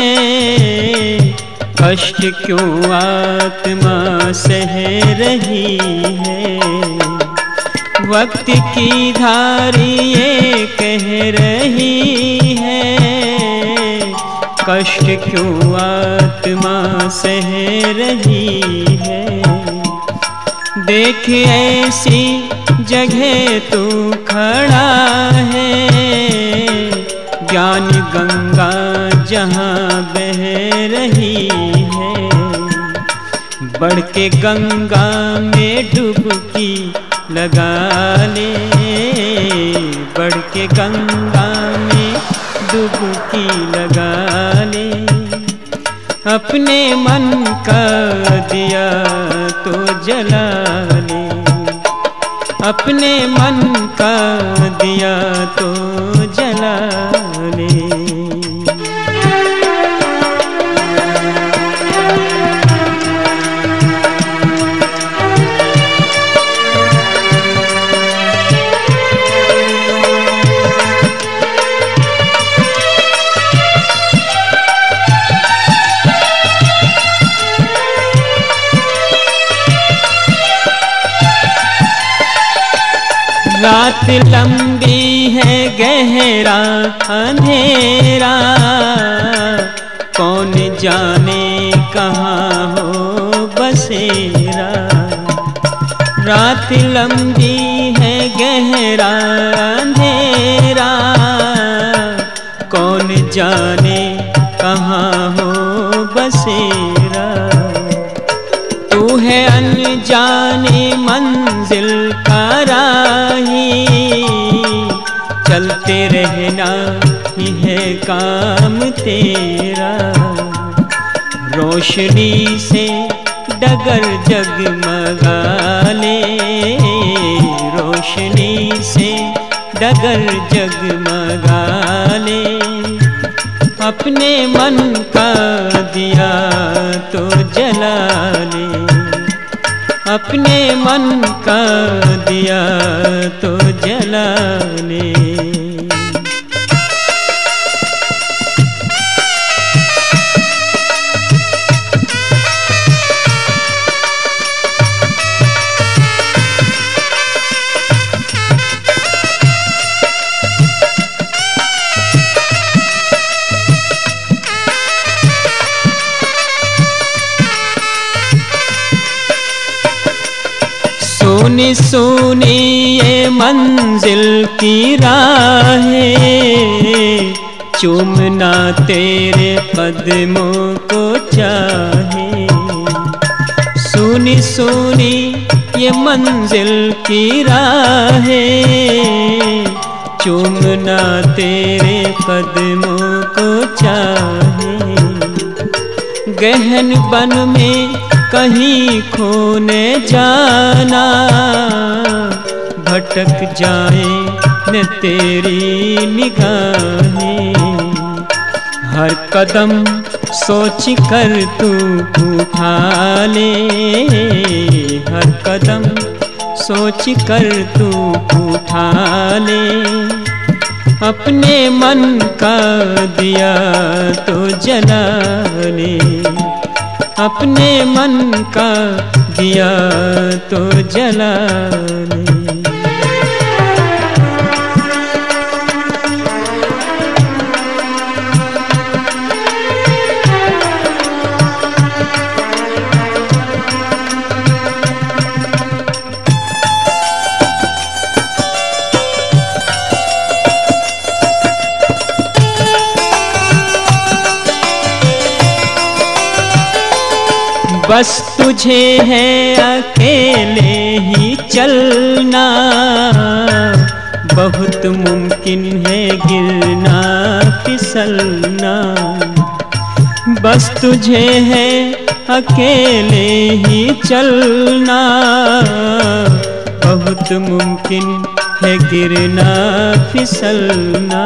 कष्ट क्यों आत्मा सह रही है। वक्त की धारी ये कह रही है, कष्ट क्यों आत्मा सह रही है। देख ऐसी जगह तू खड़ा है, ज्ञान गंगा जहाँ बह रही है। बढ़ के गंगा में डुबकी लगा ले, बढ़ के गंगा में डुबकी लगा ले। अपने मन का दिया तो जला ले, अपने मन का दिया तो जला ले। रात लंबी है गहरा अंधेरा, कौन जाने कहाँ हो बसेरा। रात लंबी है गहरा अंधेरा, कौन जाने कहाँ हो बसेरा। तू है अनजाने मंजिल का राही, चलते रहना ही है काम तेरा। रोशनी से डगर जगमगा ले, रोशनी से डगर जगमगा ले। अपने मन का दिया तो जला ले, अपने मन का दिया तो जला ले। सुनी सुनी ये मंजिल की राहें, चूमना तेरे कदमों को चाहे। सुनी सुनी ये मंजिल की राहें, चूमना तेरे कदमों को चाहे। गहन वन में कहीं खोने जाना, भटक जाए न तेरी निगाहें। हर कदम सोच कर तू उठा ले, हर कदम सोच कर तू उठा ले। अपने मन का दिया तो जला ले, अपने मन का दिया तो जला ले। बस तुझे है अकेले ही चलना, बहुत मुमकिन है गिरना फिसलना। बस तुझे है अकेले ही चलना, बहुत मुमकिन है गिरना फिसलना।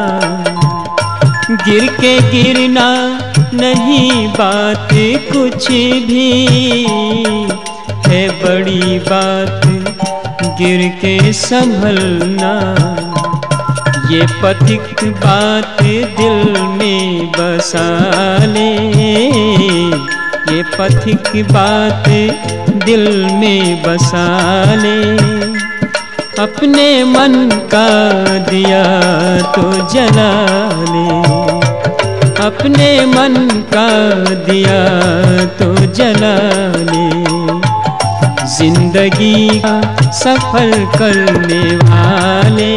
गिर के गिरना नहीं बात कुछ भी, है बड़ी बात गिर के संभलना। ये पथिक बात दिल में बसा ले, ये पथिक बात दिल में बसा ले। अपने मन का दिया तो जला ले, अपने मन का दिया तो जला ले। जिंदगी का सफर करने वाले,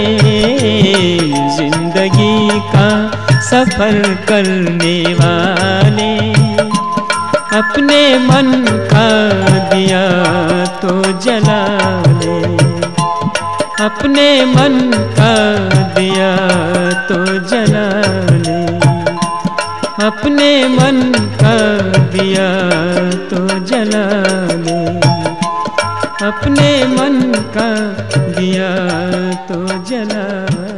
जिंदगी का सफर करने वाले। अपने मन का दिया तो जला ले, अपने मन का दिया तो जला ले। अपने मन का दिया तो जला ले, अपने मन का दिया तो जला ले।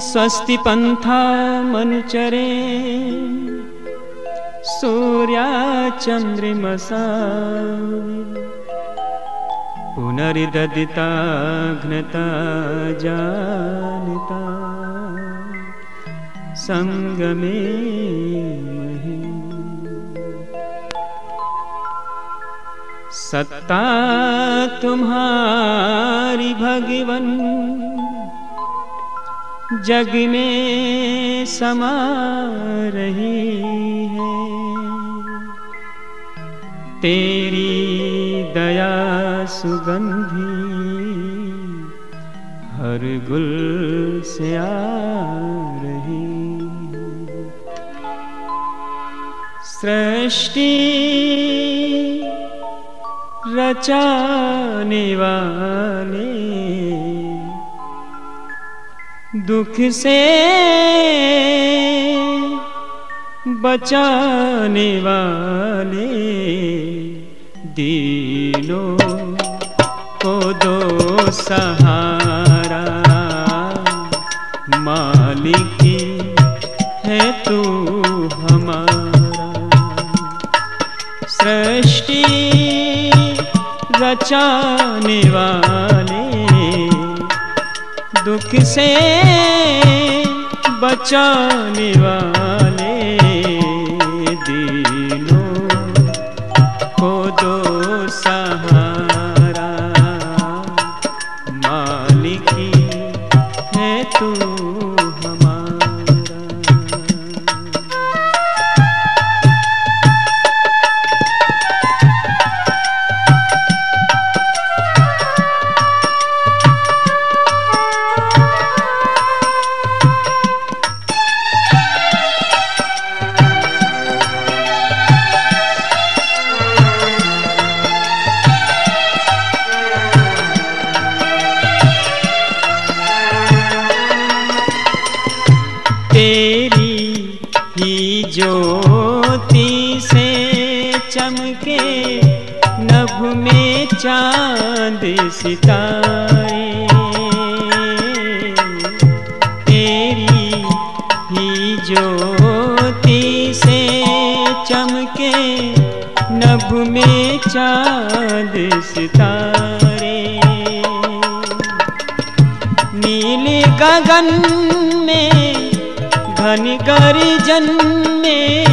स्वस्ति पंथा मनुचरे, सूर्या चंद्रमसा पुनरिददिता घ्नता जानता संगमे महि। सत्ता तुम्हारी भगवन जग में समा रही है। तेरी दया सुगंधी हर गुल से आ रही। सृष्टि रचाने वाले दुख से बचाने वाले दीनों को दो सहारा। मालिकी है तू हमारा। सृष्टि रचाने वाले दुख से बचाने वाले दीनों को दो सहारा। मालिकी है तू हमारा। तेरी ही ज्योति से चमके नभ में चांद सितारे। तेरी ही ज्योति से चमके नभ में चांद सितारे। नीले गगन में घन गर्जन में,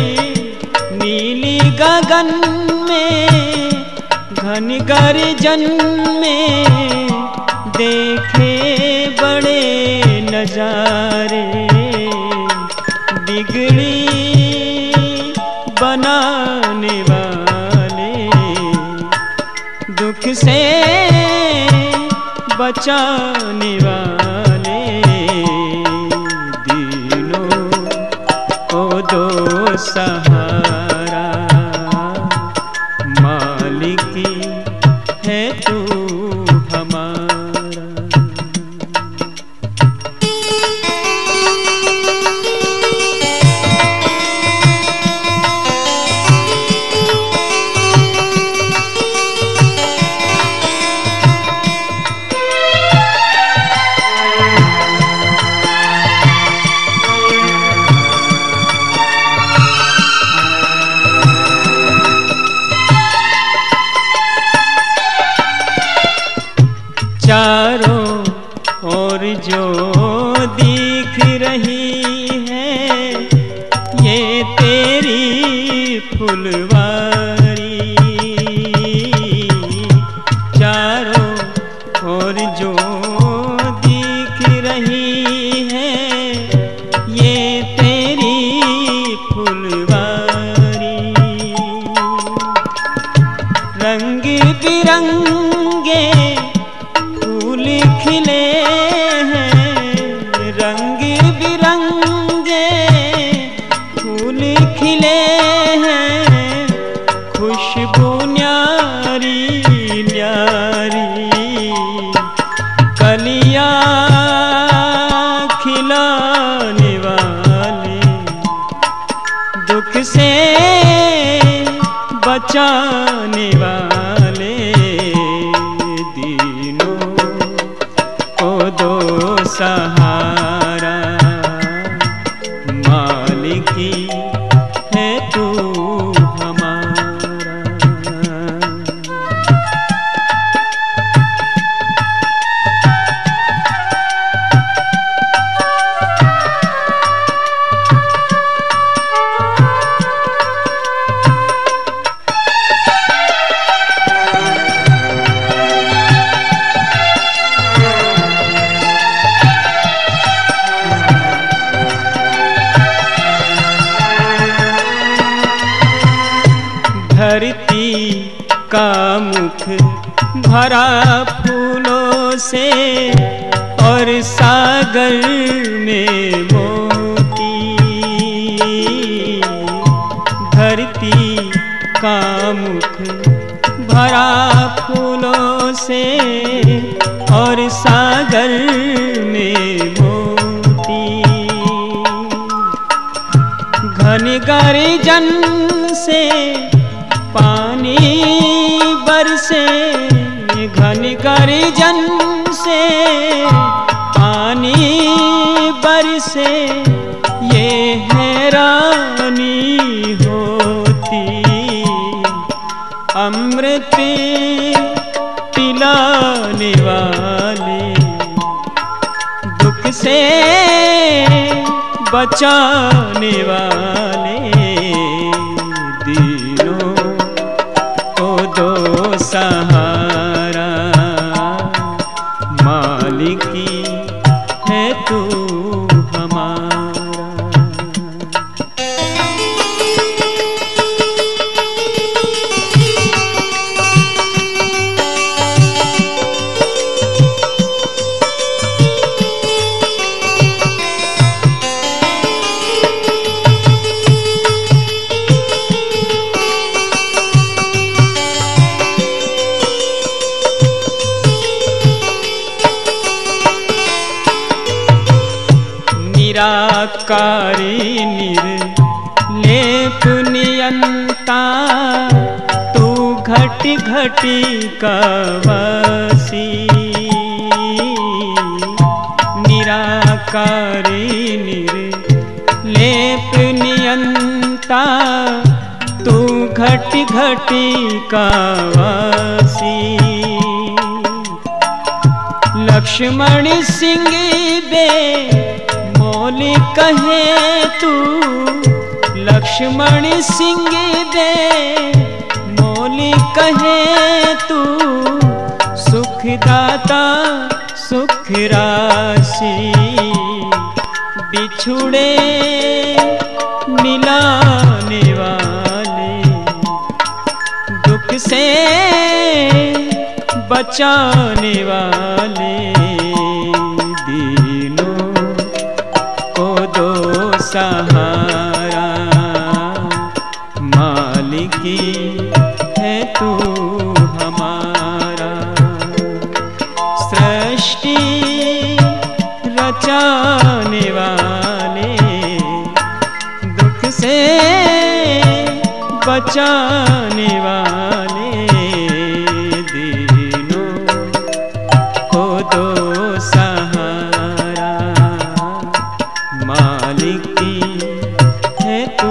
नीली गगन में घन गर्जन में देखे बड़े नजारे। बिगड़ी बनाने वाले दुख से बचाने वाले दो सहारा। मालिकी है तू हमारा। चारों ओर जो दिख रही है ये तेरी फुलवारी। चारों ओर जो दिख रही है ये तेरी फुलवारी। रंग बिरंगे फूल खिले हैं, रंग बिरंगे फूल खिले हैं। खुशबू न्यारी न्यारी कलियां खिलाने वाले दुख से बचाने वाले दो सहारा। मालिकी है तू हमारा। मुख भरा फूलों से और सागर में मोती। धरती का मुख भरा फूलों से और सागर में मोती। घन गर्जन से पानी बरसे, घन गर्जन से पानी बरसे, ये हैरानी होती। अमृत पिलाने वाले, दुख से बचाने वाले, दीनों को दो सहारा। मालिकी है तू हमारा। निराकारी निर्लेप नियंता, तू घटी घटी का वासी। निराकारी निर्लेप नियंता, तू घटी घटी का वासी। लक्ष्मण सिंह बे मोल कहे तू, लक्ष्मण सिंह दे मोल कहे तू। सुखदाता सुख राशि, बिछुड़े मिलाने वाले, दुख से बचाने वाले, दीनों को दो सहारा। मालिकी है तू हमारा। सृष्टि रचाने वाले, दुख से बचाने वाले, दीनों को दो सहारा। मालिकी है तू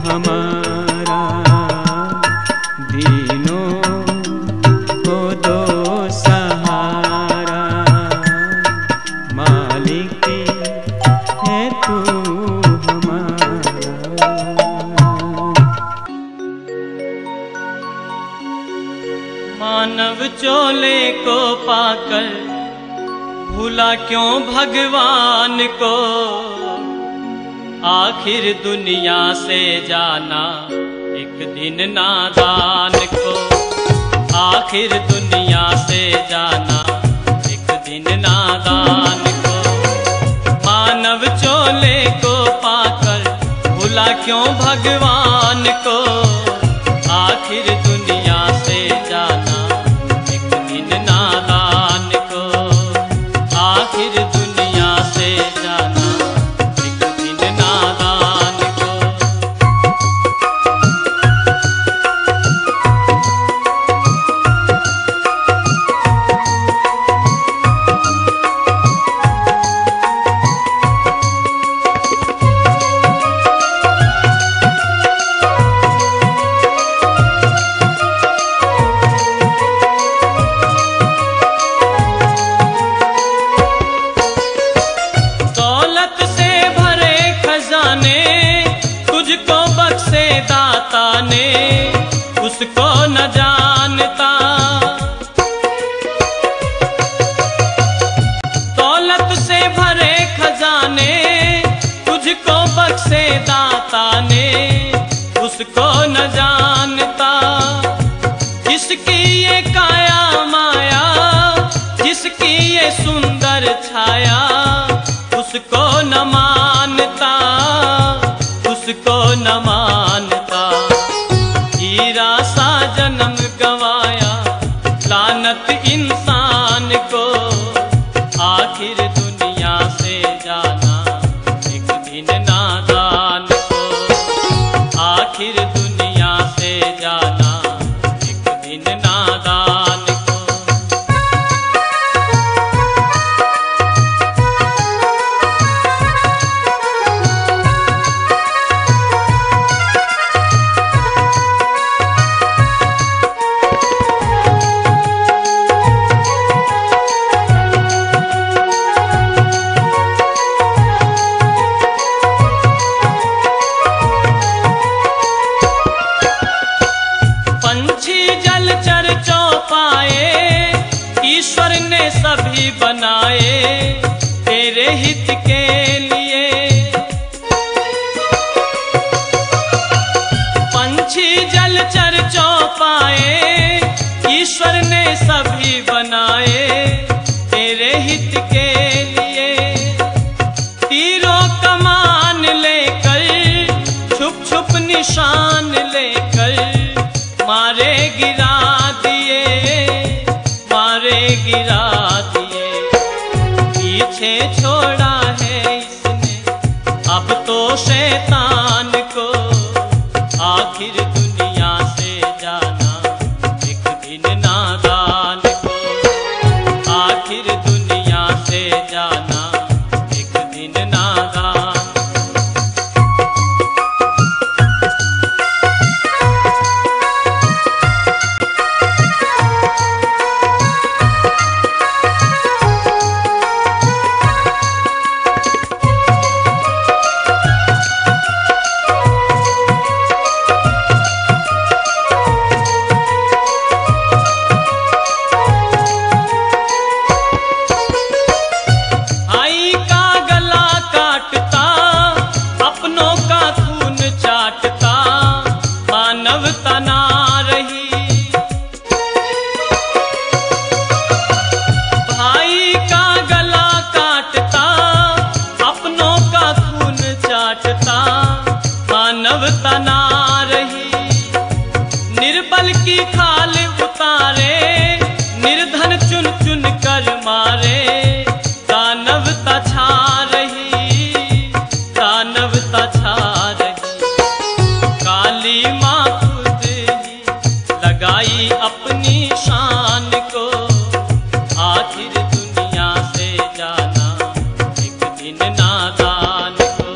हमारा, दीनों को दो सहारा। मालिकी है तू हमारा। मानव चोले को पाकर भूला क्यों भगवान को। आखिर दुनिया से जाना एक दिन नादान को। आखिर दुनिया से जाना एक दिन नादान को। मानव चोले को पाकर भूला क्यों भगवान को। आखिर दुनिया से जाना एक दिन नादान को। आखिर दुनिया से जाना एक दिन नादान को। ये काया माया, जिसकी ये सुंदर छाया, उसको न मानता, उसको न मानता। हीरा सा जन्म गवाया लानत इंसान को, आखिर दुनिया से जाना एक दिन नादान को, आखिर दुनिया से जाना एक दिन नादान को। पंछी जलचर चौपाए, ईश्वर ने सभी बनाए तेरे हित के लिए। पंछी जलचर चौपाए, ईश्वर ने सभी बनाए तेरे हित के लिए। तीरों कमान लेकर, छुप छुप निशान लेकर, मारे गिरा दिए, मारे गिरा दिए। पीछे छोड़ा है इसने अब तो शैतान को, आखिर दुनिया से जाना एक दिन नादान को, आखिर दुनिया से जाना एक दिन नादान। मानवता ना रही, निर्बल की खाल उतारे, निर्धन चुन चुन कर मारे। दानवता छा रही, दानवता छा रही। काली माँ खुद ही लगाई अपनी शान को, आखिर दुनिया से जाना एक दिन नादान को,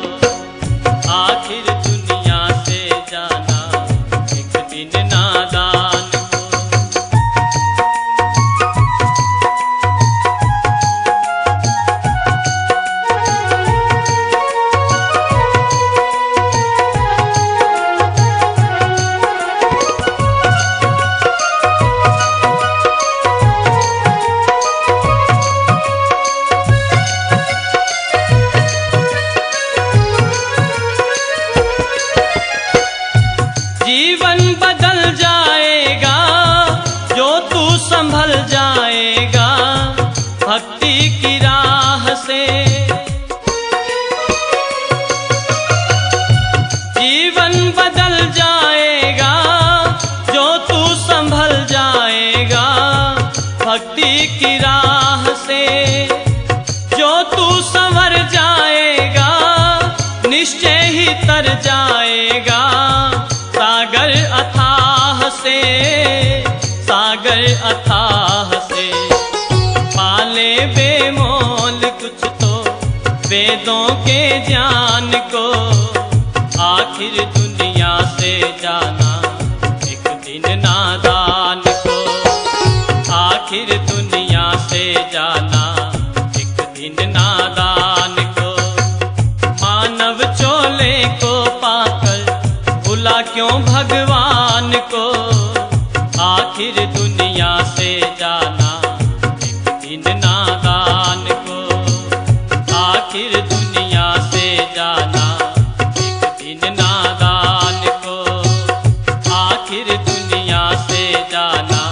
आखिर दुनिया से जाना एक दिन नादान को। जीवन बदल जाएगा जो तू संभल जाएगा भक्ति की राह से। जीवन बदल जाएगा जो तू संभल जाएगा भक्ति की राह से। जो तू संवर जाएगा निश्चय ही तर जाएगा सागर अथाह से, सागर अथाह से। पाले बेमोल कुछ तो वेदों के ज्ञान को, आखिर दुनिया से जाना एक दिन नादान को, आखिर दुनिया से जाना एक दिन नादान को। मानव चोले को पाकर भुला क्यों भगवान को, आखिर दुनिया से जाना एक दिन नादान को, आखिर दुनिया से जाना एक दिन नादान को, आखिर दुनिया से जाना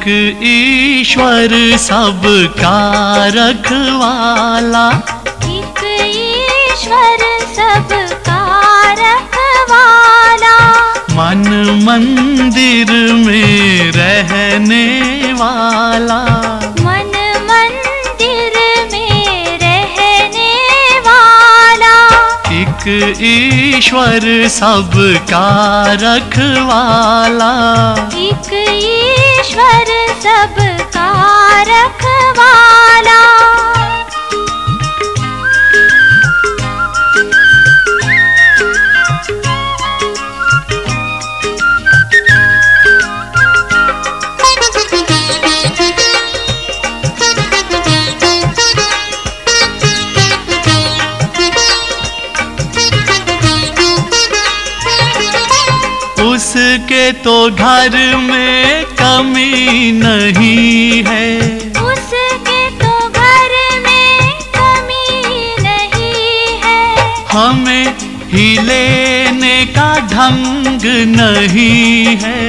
एक ईश्वर सबका रखवाला, एक ईश्वर सबका रखवाला, मन मंदिर में रहने वाला, मन मंदिर में रहने वाला, एक ईश्वर सबका रखवाला, एक ईश्वर सबका रखवाला। उसके तो घर में कमी नहीं है, उसके तो घर में कमी नहीं है, हमें ही लेने का ढंग नहीं है,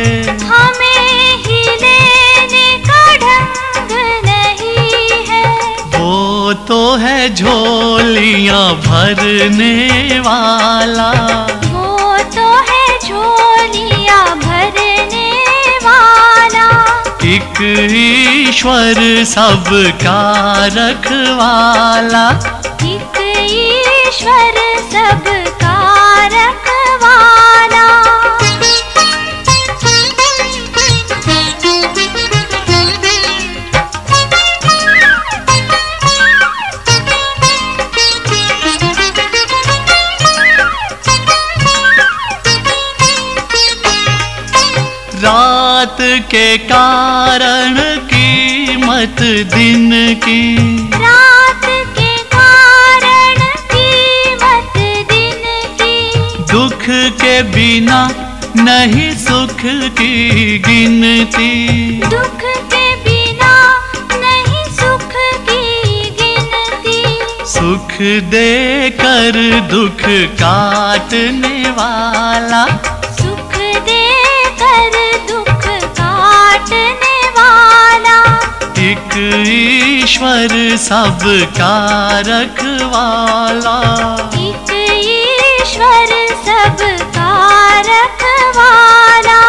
हमें ही लेने का ढंग नहीं है, वो तो है झोलियां भरने वाला, वो तो है झोलियां भरने वाला, एक ईश्वर सबका रखवाला, एक ईश्वर सबका रखवाला। रात के कारण कीमत दिन की, रात के कारण कीमत दिन की, दुख के बिना नहीं सुख की गिनती, दुख के बिना नहीं सुख की गिनती, सुख देकर दुख काटने वाला, सुख देकर दुख काटने वाला, एक ईश्वर सबका रखवाला, एक ईश्वर सबका रखवाला।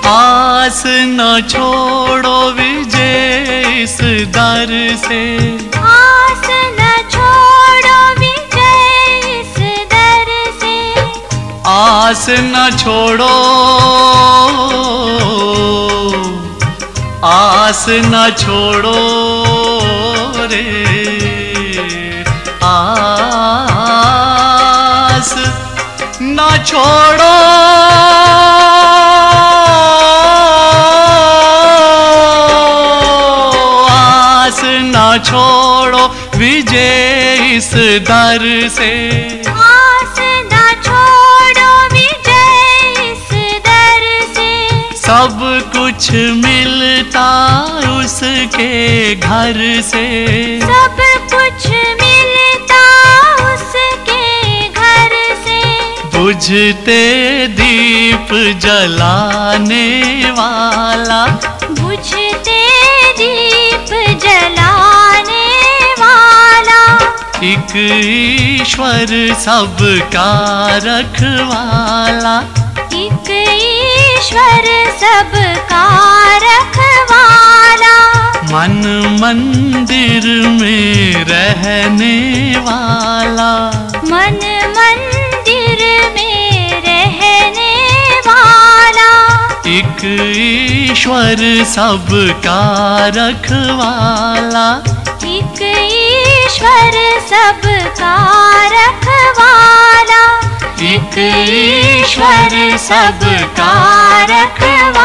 आस न छोड़ो विजय इस दर से, आस न छोड़ो विजय इस दर से, आस न छोड़ो, आस न छोड़ो रे, आस न छोड़ो, आस न छोड़ो विजय इस दर से, आस न छोड़ो विजय इस दर से, सब कुछ मिलता उसके घर से, सब कुछ मिलता उसके घर से, बुझते दीप जलाने वाला, बुझते दीप जलाने वाला, एक ईश्वर सबका रखवाला, एक ईश्वर सबका रखवाला, मन मंदिर में रहने वाला, मन मंदिर में रहने वाला, एक ईश्वर सबका रखवाला, एक ईश्वर सबका रखवाला, एक ईश्वर सबका रखवाला।